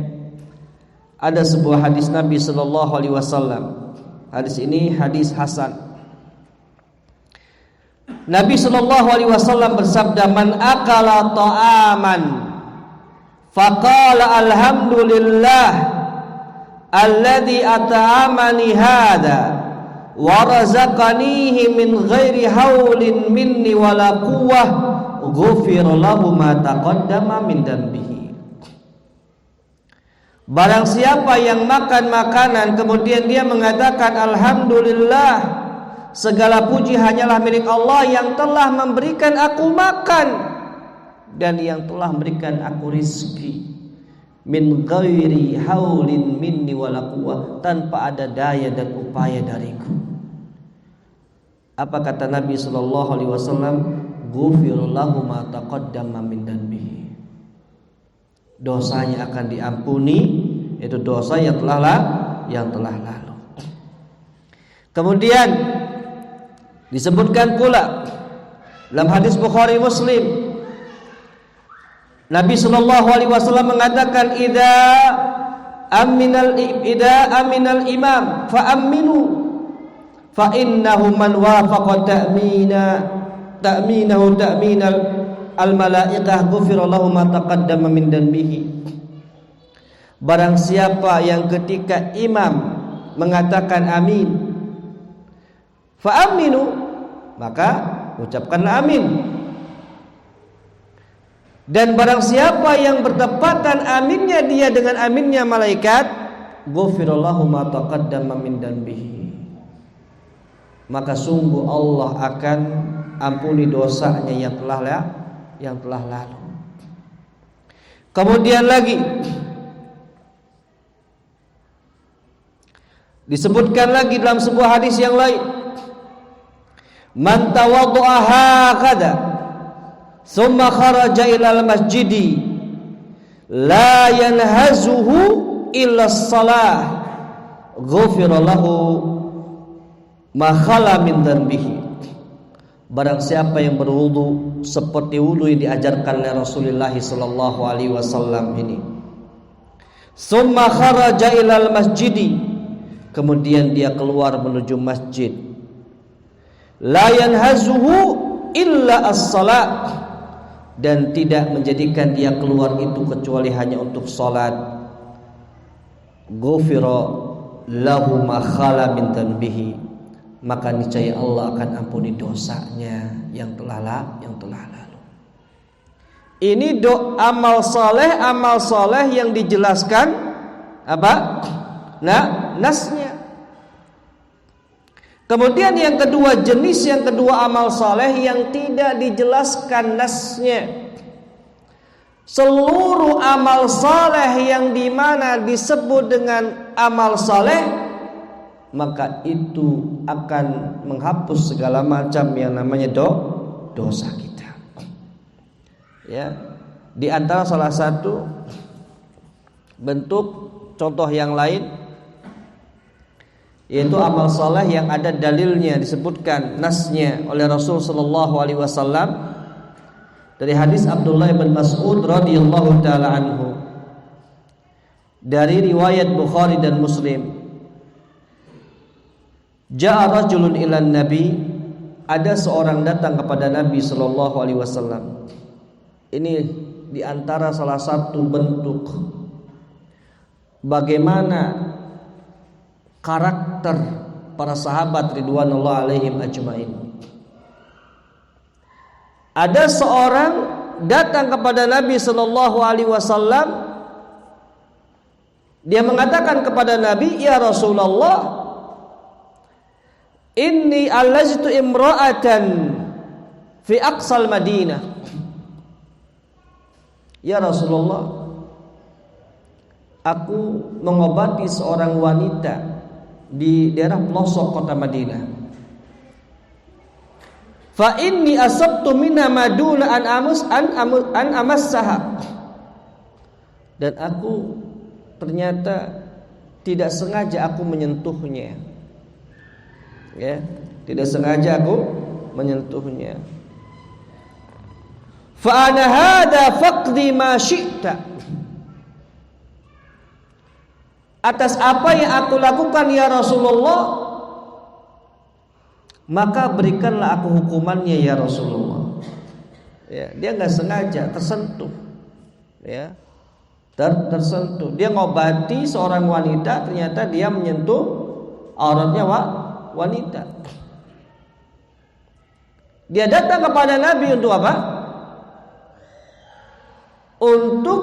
Ada sebuah hadis Nabi sallallahu alaihi wasallam. Hadis ini hadis hasan. Nabi sallallahu alaihi wasallam bersabda, "Man akala ta'aman faqala alhamdulillah alladzi at'amani hadza wa razaqanihi min ghairi haulin minni wala quwwah, ghufira lahu ma taqaddama min dhanbihi." Barang siapa yang makan makanan kemudian dia mengatakan alhamdulillah, segala puji hanyalah milik Allah yang telah memberikan aku makan dan yang telah memberikan aku rizki, min ghairi haulin minni wala quwwah, tanpa ada daya dan upaya dariku. Apa kata Nabi sallallahu alaihi wasallam? Ghufira lahu ma taqaddama min dhanbihi. Dosanya akan diampuni, itu dosa yang telah lalu. Kemudian disebutkan pula dalam hadis Bukhari Muslim, Nabi sallallahu alaihi wasallam mengatakan, idza aminal imam fa aminu fa innahu man wafaqa ta'minahu ta'minal al-malaikah ghufira lahu ma taqaddama min dhanbihi. Barang siapa yang ketika imam mengatakan amin, fa aminu, maka ucapkanlah amin. Dan barang siapa yang bertepatan aminnya dia dengan aminnya malaikat, ghufira lahu ma taqaddama min dhanbihi, maka sungguh Allah akan ampuni dosanya yang telah lalu. Kemudian lagi disebutkan lagi dalam sebuah hadis yang lain, man tawaddu'a hakadha thumma kharaja ilal masjidi la yanhazuhu illa as-salah ghufira lahu ma khala min dhanbihi. Barang siapa yang berwudu seperti wudu yang diajarkan oleh Rasulullah sallallahu alaihi wasallam ini, summa kharaja ilal masjidi, kemudian dia keluar menuju masjid, la yanhazuhu illa as-salat, dan tidak menjadikan dia keluar itu kecuali hanya untuk salat, ghufira lahu ma khala min dhanbihi, maka niscaya Allah akan ampuni dosanya yang telah lalu. Ini amal soleh yang dijelaskan apa? Nasnya. Kemudian yang kedua, jenis yang kedua amal soleh yang tidak dijelaskan nasnya. Seluruh amal soleh yang dimana disebut dengan amal soleh, maka itu akan menghapus segala macam yang namanya dosa kita. Ya, di antara salah satu bentuk contoh yang lain yaitu amal saleh yang ada dalilnya, disebutkan nasnya oleh Rasul sallallahu alaihi wasallam dari hadis Abdullah bin Mas'ud radhiyallahu taala anhu, dari riwayat Bukhari dan Muslim. Ja'a rajulun ilan nabi, ada seorang datang kepada Nabi sallallahu alaihi wasallam. Ini diantara salah satu bentuk bagaimana karakter para sahabat ridwanullah alaihim ajmain. Ada seorang datang kepada Nabi sallallahu alaihi wasallam, dia mengatakan kepada Nabi, "Ya Rasulullah, inni alajtu imra'atan fi aqsal Madinah." Ya Rasulullah, aku mengobati seorang wanita di daerah pelosok kota Madinah. Fa inni asabtu minha maduna an amassaha. Dan aku ternyata tidak sengaja aku menyentuhnya. Ya, tidak sengaja aku menyentuhnya. Fa ana hada faqdi ma syi'ta. Atas apa yang aku lakukan ya Rasulullah, maka berikanlah aku hukumannya ya Rasulullah. Ya, dia enggak sengaja tersentuh. Ya. Tersentuh. Dia ngobati seorang wanita, ternyata dia menyentuh auratnya wanita. Dia datang kepada Nabi untuk apa? Untuk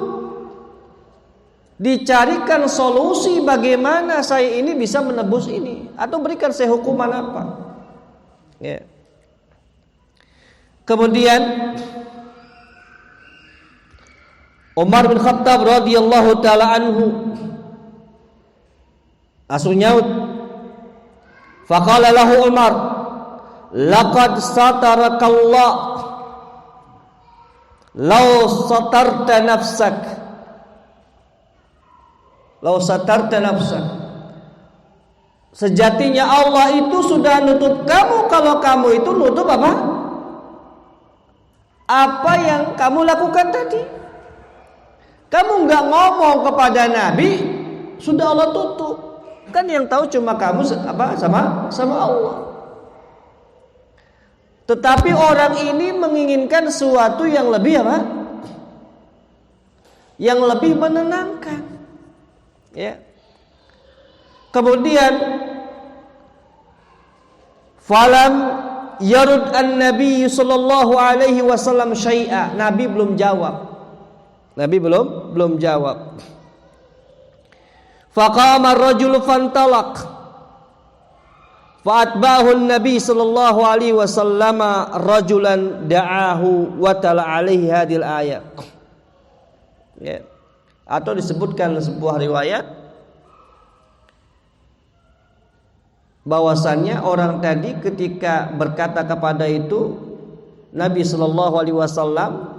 dicarikan solusi bagaimana saya ini bisa menebus ini, atau berikan saya hukuman apa. Ya. Kemudian Umar bin Khattab radhiyallahu taala anhu langsung nyaut. Faqala lahu Umar, laqad satarakallah law satarta nafsak. Law satarta nafsak. Sejatinya Allah itu sudah nutup kamu kalau kamu itu nutup apa? Apa yang kamu lakukan tadi. Kamu enggak ngomong kepada Nabi, sudah Allah tutup. Kan yang tahu cuma kamu sama Allah. Tetapi orang ini menginginkan sesuatu yang lebih apa? Yang lebih menenangkan. Ya. Kemudian falam yarud an-nabi sallallahu alaihi wasallam syai'a. Nabi belum jawab. Nabi belum jawab. Faqama ar-rajulu fantalaq. Fa'atba'ahu an-nabi sallallahu alaihi wasallam rajulan da'ahu wa tala alaihi hadhil ayat. Ya. Atau disebutkan sebuah riwayat bahwasannya orang tadi ketika berkata kepada itu, Nabi sallallahu alaihi wasallam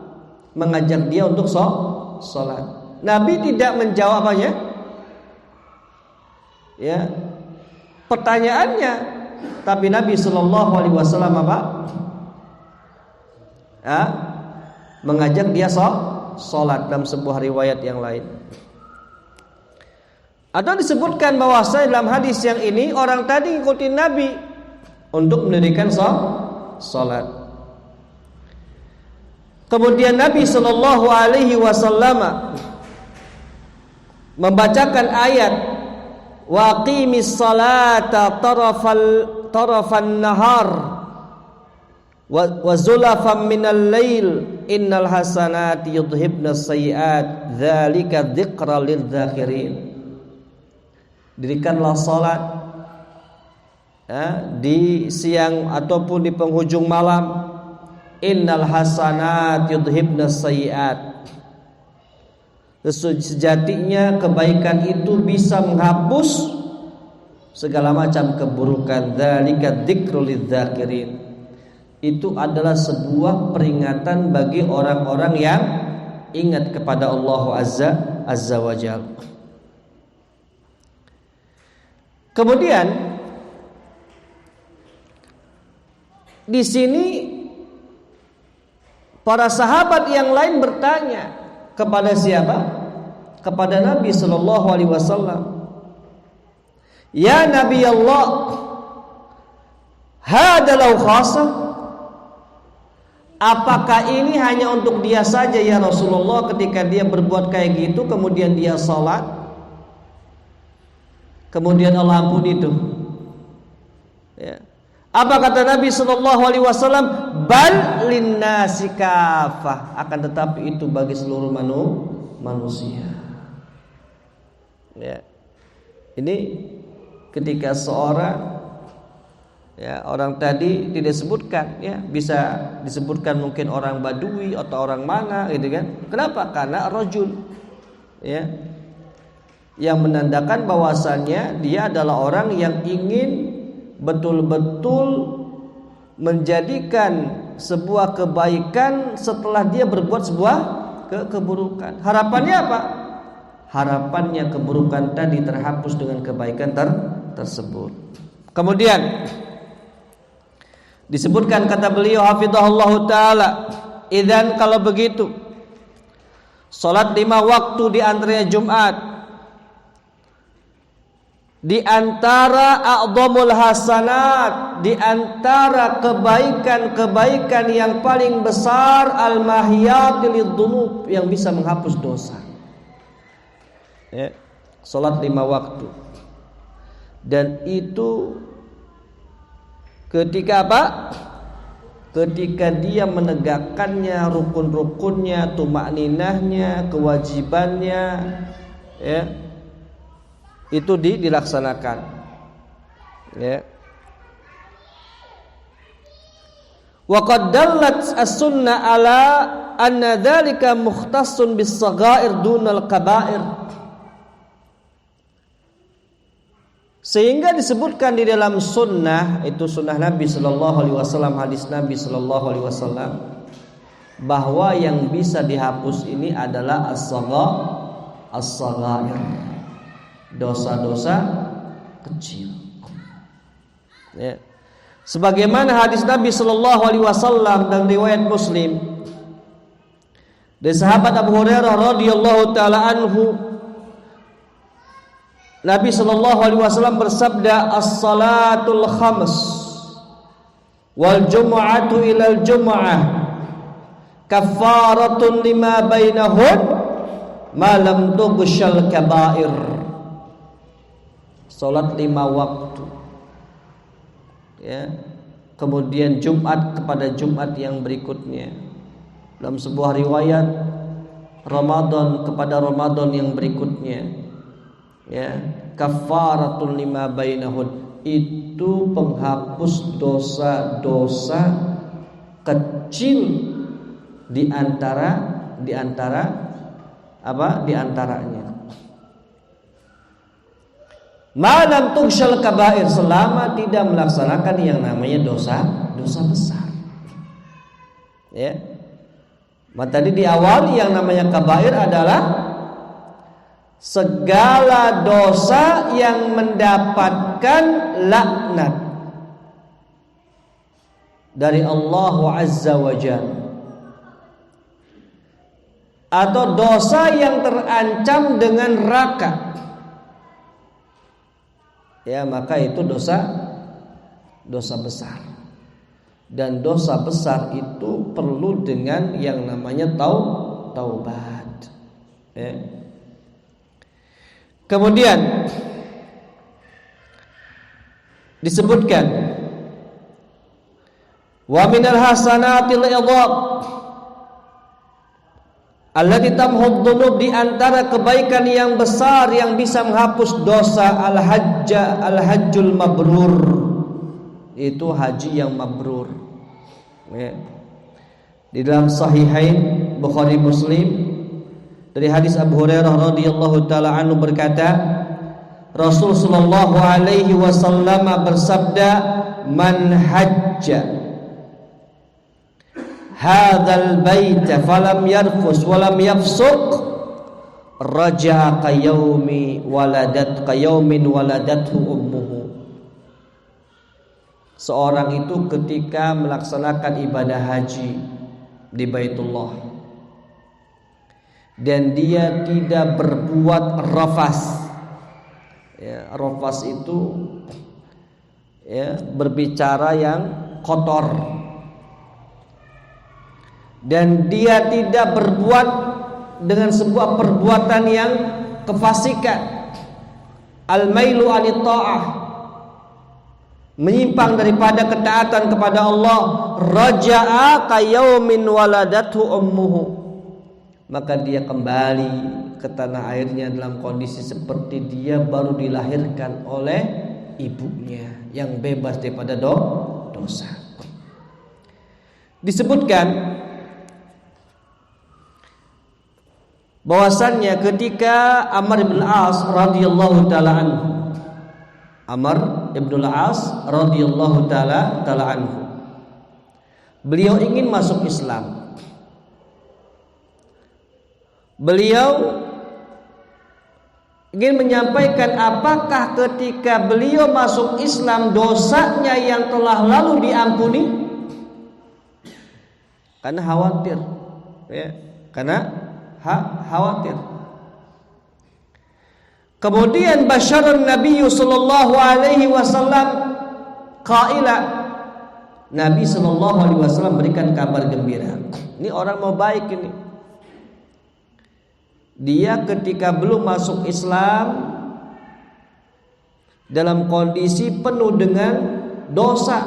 mengajak dia untuk salat. Nabi tidak menjawabnya. Ya. Pertanyaannya, tapi Nabi sallallahu alaihi wasallam apa? Mengajak dia salat dalam sebuah riwayat yang lain. Atau disebutkan bahwasanya dalam hadis yang ini orang tadi ngikutin Nabi untuk mendirikan salat. Kemudian Nabi sallallahu alaihi wasallam membacakan ayat wa qimis salata tarafan nahar wa zulafan minal lail innal hasanati yudhibnas sayiat dzalika dzikra lidzakirin. Dirikanlah salat di siang ataupun di penghujung malam. Innal hasanat yudhibnas sayiat. Sejatinya kebaikan itu bisa menghapus segala macam keburukan. Dzalika dzikrul lidzakirin. Itu adalah sebuah peringatan bagi orang-orang yang ingat kepada Allah Azza wa Jalla. Kemudian di sini para sahabat yang lain bertanya kepada siapa? Kepada Nabi sallallahu alaihi wasallam. Ya Nabi Allah, hada law khasa. apakah ini hanya untuk dia saja ya Rasulullah ketika dia berbuat kayak gitu kemudian dia sholat kemudian Allah ampuni itu ya. Apa kata Nabi SAW? Bal linnasi kafah, akan tetapi itu bagi seluruh manusia ya. Ini ketika seorang ya, orang tadi tidak disebutkan ya, bisa disebutkan mungkin orang Badui atau orang mana gitu kan. Kenapa? Karena rajul ya, yang menandakan bahwasannya dia adalah orang yang ingin betul-betul menjadikan sebuah kebaikan setelah dia berbuat sebuah keburukan. Harapannya apa? Harapannya keburukan tadi terhapus dengan kebaikan tersebut. Kemudian disebutkan kata beliau hafizahullah taala, idzan kalau begitu salat 5 waktu di antaranya Jumat, di antara a'dhamul hasanat, di antara kebaikan-kebaikan yang paling besar, al-mahiyat lidhunub, yang bisa menghapus dosa ya, salat 5 waktu. Dan itu ketika apa? Ketika dia menegakkannya, rukun-rukunnya, tumakninahnya, kewajibannya ya, itu dilaksanakan ya. Wa qad dallat as-sunnah ala anna dzalika mukhtassun bis-saghair dunal kaba'ir, sehingga disebutkan di dalam sunnah, itu sunnah Nabi sallallahu alaihi wasallam, hadis Nabi sallallahu alaihi wasallam, bahwa yang bisa dihapus ini adalah as-saghair, dosa-dosa kecil ya. Sebagaimana hadis Nabi sallallahu alaihi wasallam dan riwayat Muslim dari sahabat Abu Hurairah radhiyallahu taala anhu, Nabi sallallahu alaihi wasallam bersabda, as-salatul khams wal jumu'atu ilal jumu'ah kaffaratun lima bainahun ma lam tughshal kaba'ir. Salat 5 waktu ya, kemudian Jumat kepada Jumat yang berikutnya, dalam sebuah riwayat Ramadan kepada Ramadan yang berikutnya ya, kafaratul lima bainahun, itu penghapus dosa-dosa kecil di antaranya. Malam tughshal kabair, selama tidak melaksanakan yang namanya dosa besar ya. Tadi di awal yang namanya kabair adalah segala dosa yang mendapatkan laknat dari Allah Azza wa Jalla, atau dosa yang terancam dengan neraka ya, maka itu dosa besar. Dan dosa besar itu perlu dengan yang namanya taubat ya. Kemudian disebutkan wa minal hasanatil idhab allati tamhud dhunub, di antara kebaikan yang besar yang bisa menghapus dosa, al-hajjul mabrur, itu haji yang mabrur ya. Di dalam sahihain Bukhari Muslim dari hadis Abu Hurairah radhiyallahu taala anhu berkata, Rasul sallallahu alaihi wasallam bersabda, man hajja hadzal baita falam yarfus walam yafsuq raja'a kayaumin waladathu ummuhu. Seorang itu ketika melaksanakan ibadah haji di Baitullah dan dia tidak berbuat rafas ya, rafas itu ya, berbicara yang kotor dan dia tidak berbuat dengan sebuah perbuatan yang kefasikan, al-mailu anit ta'ah, menyimpang daripada ketaatan kepada Allah, raja'a kayaumin waladathu ummuhu, maka dia kembali ke tanah airnya dalam kondisi seperti dia baru dilahirkan oleh ibunya, yang bebas daripada dosa. Disebutkan bahwasannya ketika Amr bin Al-As radhiyallahu taala anhu, Amr bin Al-As radhiyallahu taala anhu, beliau ingin masuk Islam. Beliau ingin menyampaikan apakah ketika beliau masuk Islam dosanya yang telah lalu diampuni, karena khawatir, ya, karena khawatir. Kemudian basyarun Nabi sallallahu alaihi wasallam qaila, Nabi sallallahu alaihi wasallam berikan kabar gembira. Ini orang mau baik ini. Dia ketika belum masuk Islam dalam kondisi penuh dengan dosa,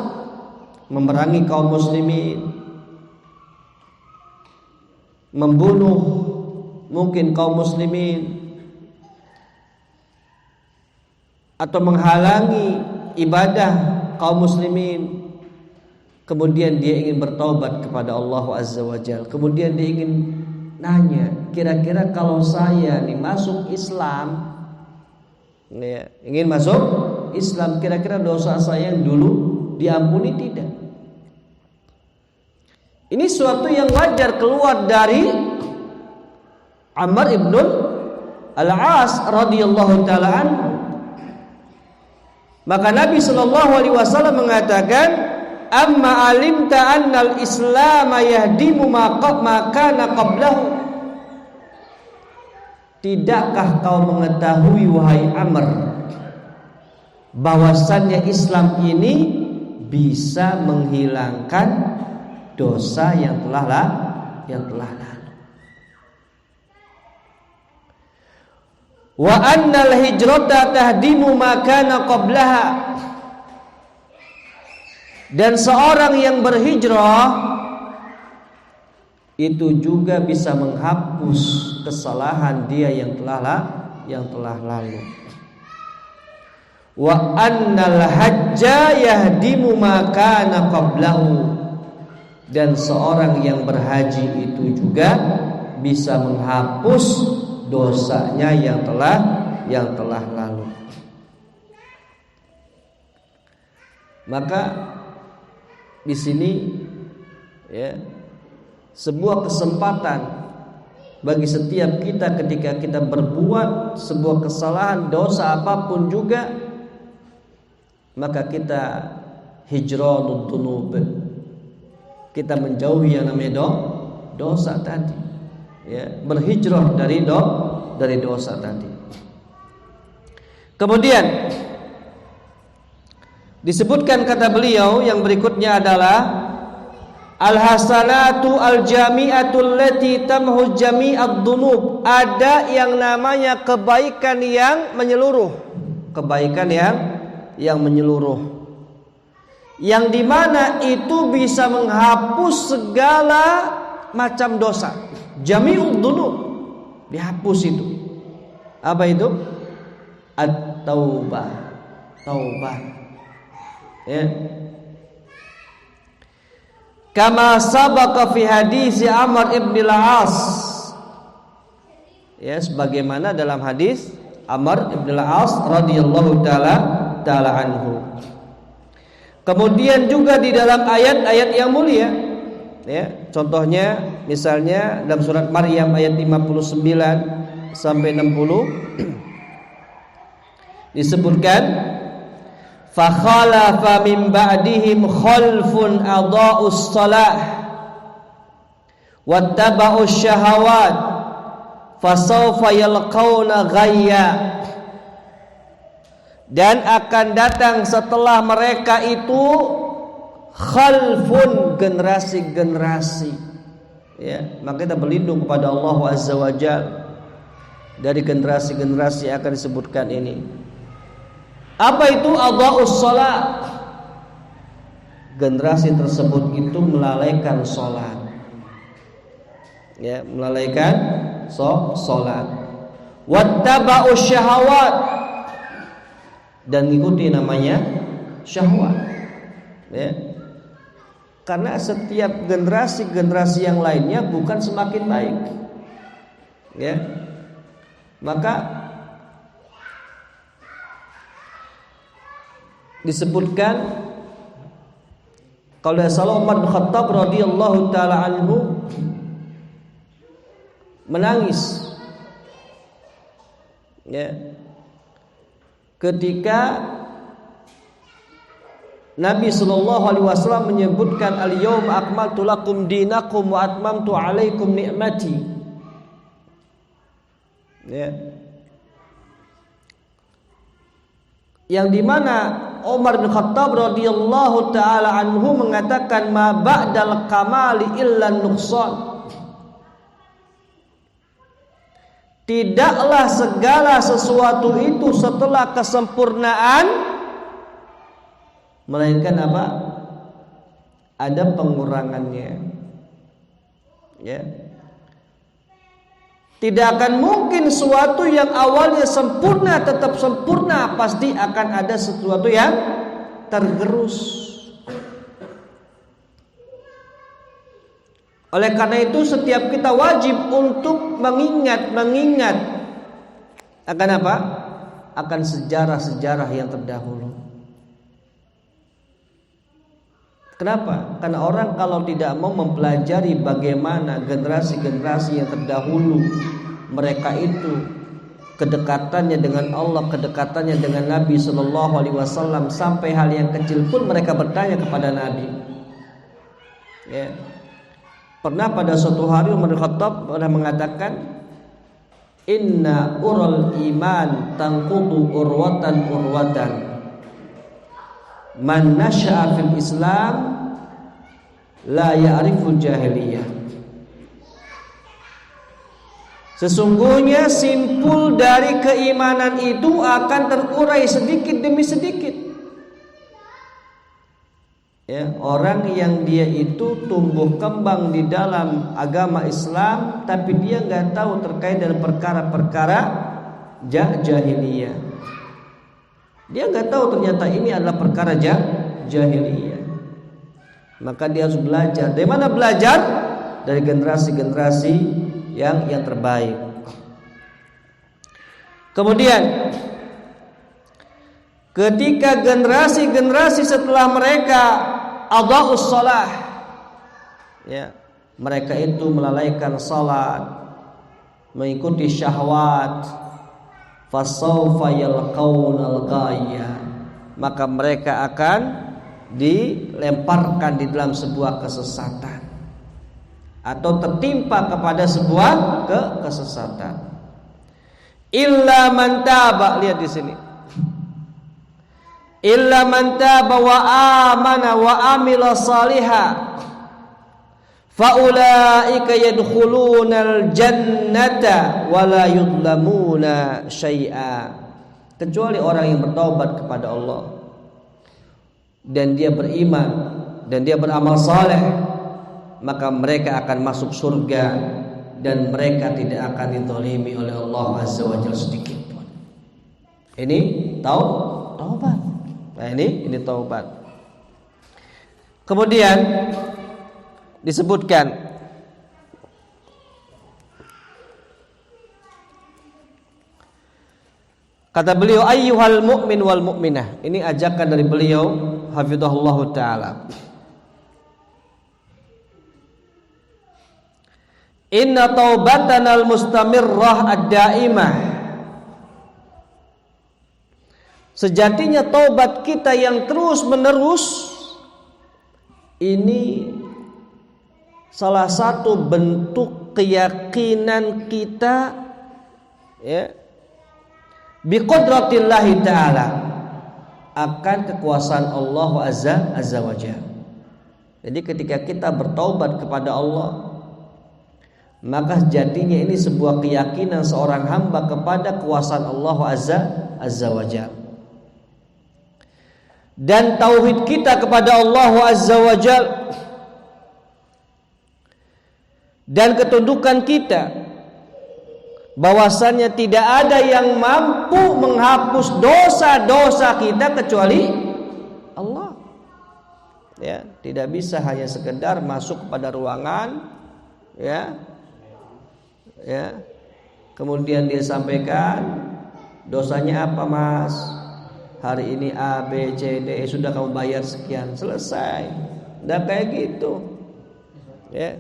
memerangi kaum muslimin, membunuh mungkin kaum muslimin, atau menghalangi ibadah kaum muslimin. Kemudian dia ingin bertaubat kepada Allah Azza wa Jalla. Kemudian dia ingin nanya, kira-kira kalau saya nih masuk Islam, ya, ingin masuk Islam, kira-kira dosa saya yang dulu diampuni tidak? Ini suatu yang wajar keluar dari Amr ibn Al-As radhiyallahu taala anhu. Maka Nabi sallallahu alaihi wasallam mengatakan, amma alimta annal Islam yahdimu ma kana qablahu. Tidakkah kau mengetahui wahai Amr, bahwasannya Islam ini bisa menghilangkan dosa yang telah lalu. Wa annal hijrata tahdimu ma kana qablaha. Dan seorang yang berhijrah itu juga bisa menghapus kesalahan dia yang telah lalu. Wa annal hajja yahdimu ma kana qablahu. Dan seorang yang berhaji itu juga bisa menghapus dosanya yang telah lalu. Maka di sini, ya, sebuah kesempatan bagi setiap kita ketika kita berbuat sebuah kesalahan, dosa apapun juga, maka kita hijranud dzunub, kita menjauhi yang namanya dosa tadi, ya, berhijrah dari dosa tadi. Kemudian disebutkan kata beliau yang berikutnya adalah al-hasanatu al-jami'atul lati tamhu jami'ad dzunub. Ada yang namanya kebaikan yang menyeluruh, kebaikan yang menyeluruh, yang dimana itu bisa menghapus segala macam dosa. Jami'ud dzunub, dihapus itu. Apa itu? At-taubah, taubat. Ya. Kama sabaqa fi hadis Amr ibn Al-As. Ya, sebagaimana dalam hadis Amr ibn Al-As radhiyallahu taala anhu. Kemudian juga di dalam ayat-ayat yang mulia, ya, contohnya misalnya dalam surat Maryam ayat 59 sampai 60 disebutkan, fa khalafa min ba'dihim khalfun adaa'us shalah wattaba'us syahawat fasawfa yalqauna ghayya. Dan akan datang setelah mereka itu khalfun, generasi-generasi, Ya, maka kita berlindung kepada Allah Azza wa Jalla dari generasi-generasi yang akan disebutkan ini. Apa itu adha'us shalah? Generasi tersebut itu melalaikan salat. Ya, melalaikan salat. Wattaba'us syahawat, dan mengikuti namanya syahwat. Ya. Karena setiap generasi yang lainnya bukan semakin baik. Ya. Maka disebutkan kalau salah Umar bin Khattab radhiyallahu taala anhu menangis, ya, ketika Nabi sallallahu alaihi wasallam menyebutkan al-yauma akmaltu lakum dinakum wa atmamtu alaikum ni'mati. Ya. Yang dimana Umar bin Khattab radhiyallahu taala anhu mengatakan ma ba'dal kamali illa nuqsan. Tidaklah segala sesuatu itu setelah kesempurnaan melainkan apa? Ada pengurangannya. Ya. Tidak akan mungkin sesuatu yang awalnya sempurna tetap sempurna, pasti akan ada sesuatu yang tergerus. Oleh karena itu setiap kita wajib untuk mengingat akan apa? Akan sejarah-sejarah yang terdahulu. Kenapa? Karena orang kalau tidak mau mempelajari bagaimana generasi-generasi yang terdahulu, mereka itu kedekatannya dengan Allah, kedekatannya dengan Nabi Sallallahu Alaihi Wasallam, sampai hal yang kecil pun mereka bertanya kepada Nabi. Ya. Pernah pada suatu hari Umar bin Khattab pernah mengatakan, Inna ural iman tanqudu urwatan man nasha'a fil Islam la ya'riful jahiliyah. Sesungguhnya simpul dari keimanan itu akan terurai sedikit demi sedikit. Ya, orang yang dia itu tumbuh kembang di dalam agama Islam, tapi dia nggak tahu terkait dengan perkara-perkara jahiliyah. Dia nggak tahu ternyata ini adalah perkara jahiliyah. Maka dia harus belajar. Dari mana belajar? Dari generasi-generasi yang terbaik. Kemudian ketika generasi-generasi setelah mereka adha'us shalah, ya, mereka itu melalaikan salat, mengikuti syahwat, fasawfa yalqaunal ghayya, maka mereka akan dilemparkan di dalam sebuah kesesatan atau tertimpa kepada sebuah kesesatan. Illa man taba, lihat di sini. Illa man taba wa amana wa amila salihah faulaika yadkhulunal jannata wala yudlamuna syai'a. Kecuali orang yang bertaubat kepada Allah dan dia beriman dan dia beramal saleh, maka mereka akan masuk surga dan mereka tidak akan dizalimi oleh Allah Azza wa Jalla sedikit pun. Ini taubat. Nah, ini taubat. Kemudian disebutkan kata beliau ayyuhal mu'min wal mu'minah. Ini ajakan dari beliau hafizahullahu taala. Inna taubatanal mustamirrah ad-daimah. Sejatinya taubat kita yang terus menerus ini salah satu bentuk keyakinan kita, ya, biqudratillahi ta'ala, akan kekuasaan Allah azza wa jalla. Jadi ketika kita bertaubat kepada Allah, maka jadinya ini sebuah keyakinan seorang hamba kepada kuasaan Allah Azza wa Jalla. Dan tauhid kita kepada Allah Azza wa Jalla dan ketundukan kita bahwasannya tidak ada yang mampu menghapus dosa-dosa kita kecuali Allah. Ya, tidak bisa hanya sekedar masuk kepada ruangan, ya, kemudian dia sampaikan dosanya apa mas, hari ini A B C D, sudah kamu bayar sekian, selesai. Nggak kayak gitu, ya.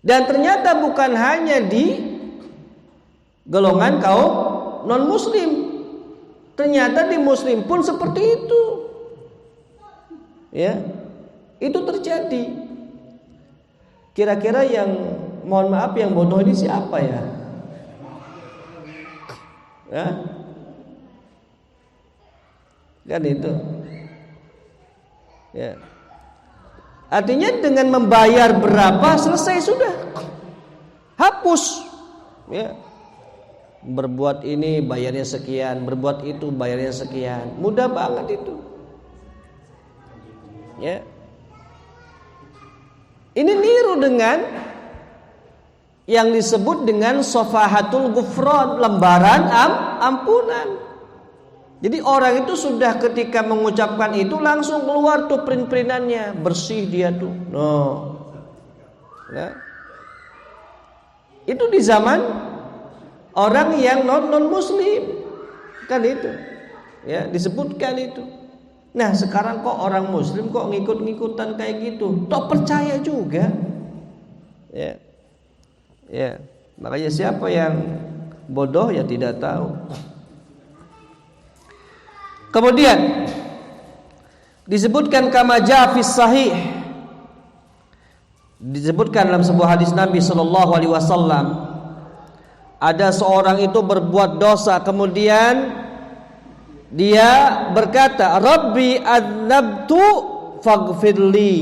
Dan ternyata bukan hanya di golongan kaum non muslim, ternyata di muslim pun seperti itu, ya. Itu terjadi. Kira-kira yang, mohon maaf, yang bodoh ini siapa ya? Ya, kan itu, ya. Artinya dengan membayar berapa selesai sudah, hapus, ya. Berbuat ini bayarnya sekian, berbuat itu bayarnya sekian, mudah banget itu, ya. Ini niru dengan yang disebut dengan sofahatul ghufran, lembaran ampunan. Jadi orang itu sudah ketika mengucapkan itu langsung keluar tuh print-printannya, bersih dia tuh. Nah, itu di zaman orang yang non muslim kan itu, ya, disebutkan itu. Nah sekarang kok orang muslim kok ngikut-ngikutan kayak gitu, toh percaya juga, ya, ya. Makanya siapa yang bodoh ya tidak tahu. Kemudian disebutkan kama jaa fis sahih, disebutkan dalam sebuah hadis Nabi sallallahu alaihi wasallam, ada seorang itu berbuat dosa, kemudian dia berkata, Rabbi adnabtu faghfirli,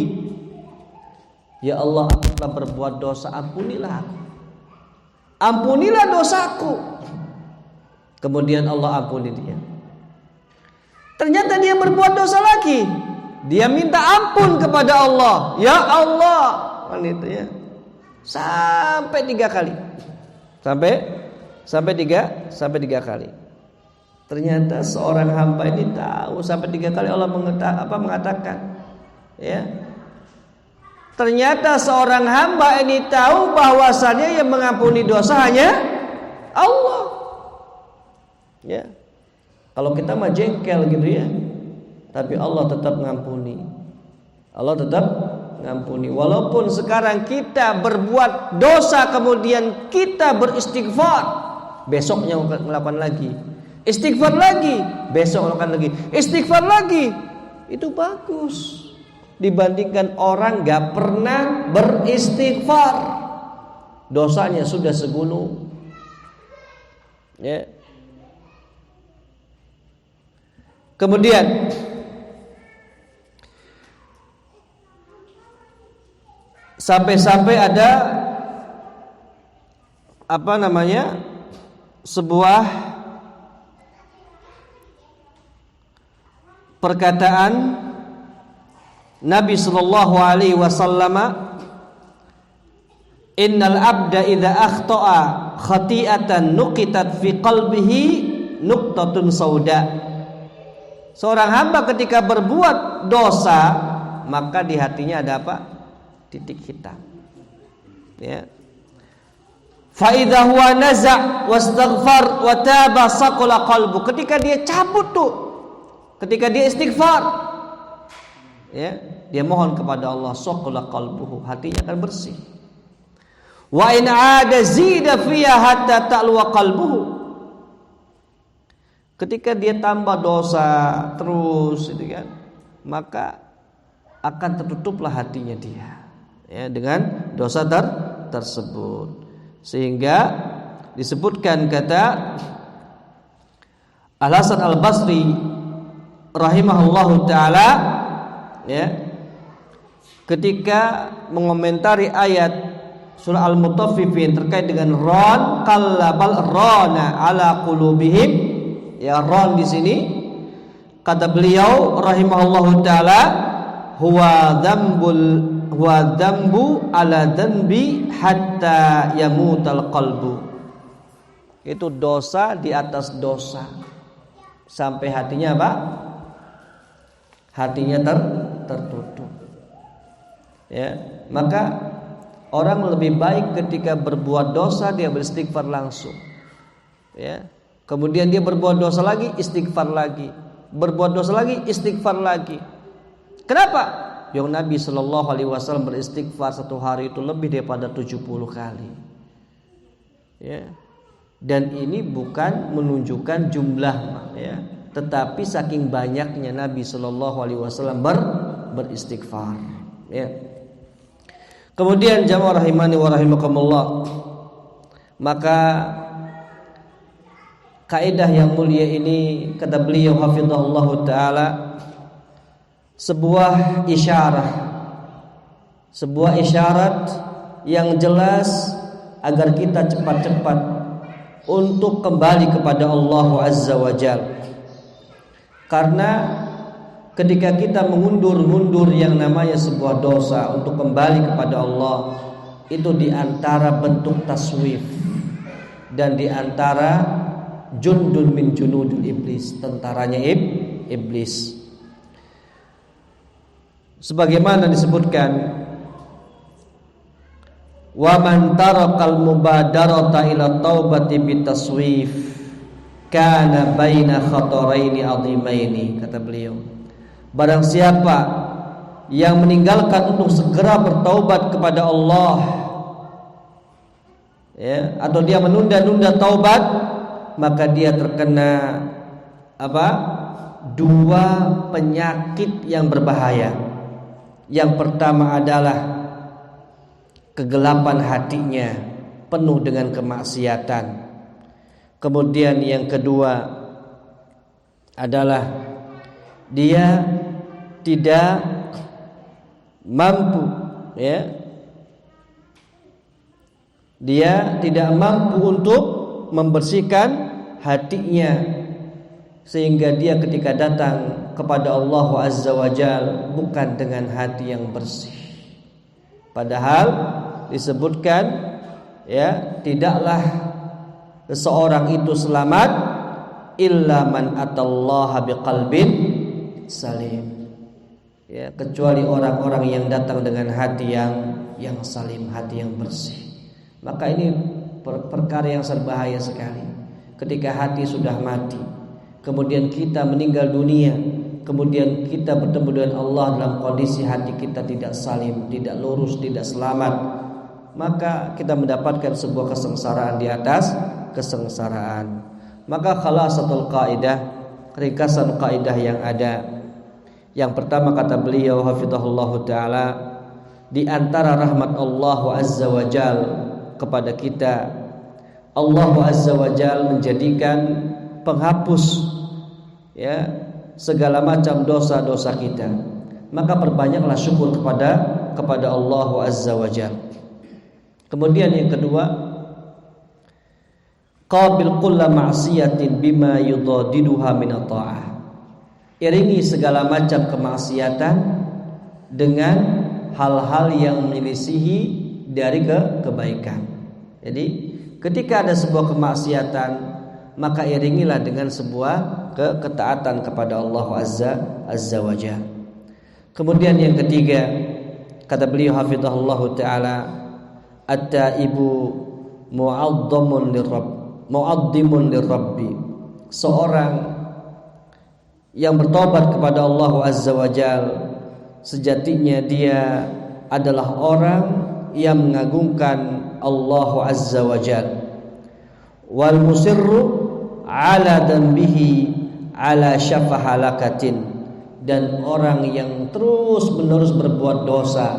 ya Allah, aku telah berbuat dosa, ampunilah aku, ampunilah dosaku. Kemudian Allah ampuni dia. Ternyata dia berbuat dosa lagi, dia minta ampun kepada Allah, ya Allah, kan itu ya, sampai 3 kali, sampai tiga kali. Ternyata seorang hamba ini tahu, sampai 3 kali Allah mengatakan, ya. Ternyata seorang hamba ini tahu bahwasannya yang mengampuni dosa hanya Allah, ya. Kalau kita mah jengkel gitu ya, tapi Allah tetap mengampuni. Allah tetap mengampuni. Walaupun sekarang kita berbuat dosa kemudian kita beristighfar, besoknya melakukan lagi, istighfar lagi, besok melakukan lagi, istighfar lagi, itu bagus dibandingkan orang gak pernah beristighfar, dosanya sudah segunung, ya. Kemudian sampai-sampai ada sebuah perkataan Nabi sallallahu alaihi wasallam, innal abda idza akhta'a khati'atan nuqitat fi qalbihi nuqtatun sauda. Seorang hamba ketika berbuat dosa, maka di hatinya ada apa? Titik hitam, ya. Fa idza huwa naza' wastaghfar wa taba saqala qalbu. Ketika dia cabut tuh, ketika dia istighfar, ya, dia mohon kepada Allah, saqala qalbuhu, hatinya akan bersih. Wa in 'ada zida fiha hatta ta'luwa qalbuhu. Ketika dia tambah dosa terus, gitu kan, maka akan tertutuplah hatinya dia, ya, dengan dosa tersebut. Sehingga disebutkan kata Al-Hasan Al-Basri rahimahullahu taala, ya, ketika mengomentari ayat surah Al-Mutaffifin terkait dengan ron, kallabal rona ala qulubihim. Ya, ron di sini kata beliau rahimahullahu taala huwa dzambu ala dzanbi hatta yamutal qalbu. Itu dosa di atas dosa sampai hatinya apa? Hatinya tertutup. Ya, maka orang lebih baik ketika berbuat dosa dia beristighfar langsung. Ya. Kemudian dia berbuat dosa lagi, istighfar lagi. Berbuat dosa lagi, istighfar lagi. Kenapa? Yang Nabi Shallallahu Alaihi Wasallam beristighfar satu hari itu lebih daripada 70 kali. Ya. Dan ini bukan menunjukkan jumlah, ya, tetapi saking banyaknya Nabi Shallallahu Alaihi Wasallam beristighfar. Ya. Kemudian jamaah rahimani wa rahimakumullah, maka kaidah yang mulia ini kata beliau hafizahullah taala sebuah isyarat yang jelas agar kita cepat-cepat untuk kembali kepada Allah Azza wa Jalla. Karena ketika kita mengundur-mundur yang namanya sebuah dosa untuk kembali kepada Allah, itu diantara bentuk taswif dan diantara jundun min junudul iblis, tentaranya iblis. Sebagaimana disebutkan, wa man tarakal mubadarata ila taubati bitaswif kana baina khataraini azimaini, kata beliau. Barang siapa yang meninggalkan untuk segera bertaubat kepada Allah, ya, atau dia menunda-nunda taubat, maka dia terkena apa? Dua penyakit yang berbahaya. Yang pertama adalah kegelapan hatinya, penuh dengan kemaksiatan. Kemudian yang kedua adalah dia tidak mampu, ya, dia tidak mampu untuk membersihkan hatinya, sehingga dia ketika datang kepada Allah Azza wa Jalla bukan dengan hati yang bersih. Padahal disebutkan, ya, tidaklah seseorang itu selamat illa man atallaha biqalbin salim, ya, kecuali orang-orang yang datang dengan hati yang salim, hati yang bersih. Maka ini perkara yang berbahaya sekali. Ketika hati sudah mati, kemudian kita meninggal dunia, kemudian kita bertemu dengan Allah dalam kondisi hati kita tidak salim, tidak lurus, tidak selamat, maka kita mendapatkan sebuah kesengsaraan di atas kesengsaraan. Maka khalasatul qaidah, ringkasan kaidah yang ada, yang pertama kata beliau hafizahullahu taala, di antara rahmat Allah Azza wa Jal kepada kita, Allah Azza wa Jal menjadikan penghapus, ya, segala macam dosa-dosa kita. Maka perbanyaklah syukur kepada Allah Azza wa Jal. Kemudian yang kedua, qabil kulla ma'siyatin bima yudadiduha min ta'ah. Iringi segala macam kemaksiatan dengan hal-hal yang menyelisihi dari kebaikan. Jadi ketika ada sebuah kemaksiatan, maka iringilah dengan sebuah ketaatan kepada Allah Azza wa Jalla. Kemudian yang ketiga, kata beliau hafizahullahu taala, at-taibu mu'addimun lirabbi. Seorang yang bertobat kepada Allah Azza wa Jalla, sejatinya dia adalah orang yang mengagungkan Allah Azza wa Jalla. Wal musirru ala dambihi ala syafa halakatin, dan orang yang terus menerus berbuat dosa,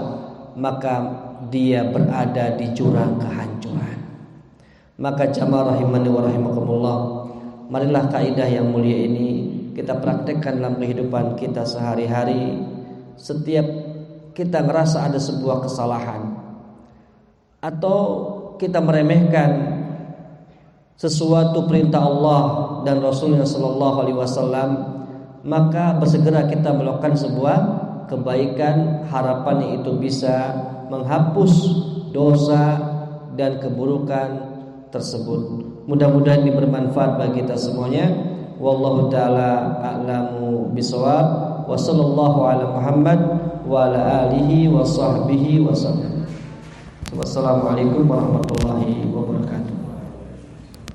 maka dia berada di jurang kehancuran. Maka jamaah rahimani wa rahimakumullah, marilah kaidah yang mulia ini kita praktekkan dalam kehidupan kita sehari-hari. Setiap kita ngerasa ada sebuah kesalahan, atau kita meremehkan sesuatu perintah Allah dan Rasulnya Sallallahu Alaihi Wasallam, maka bersegera kita melakukan sebuah kebaikan, harapan itu bisa menghapus dosa dan keburukan tersebut. Mudah-mudahan ini bermanfaat bagi kita semuanya. Wallahu taala a'lamu bishawab. Wa sallallahu ala Muhammad wa ala alihi wa sahbihi wa sallam. Wassalamualaikum warahmatullahi wabarakatuh.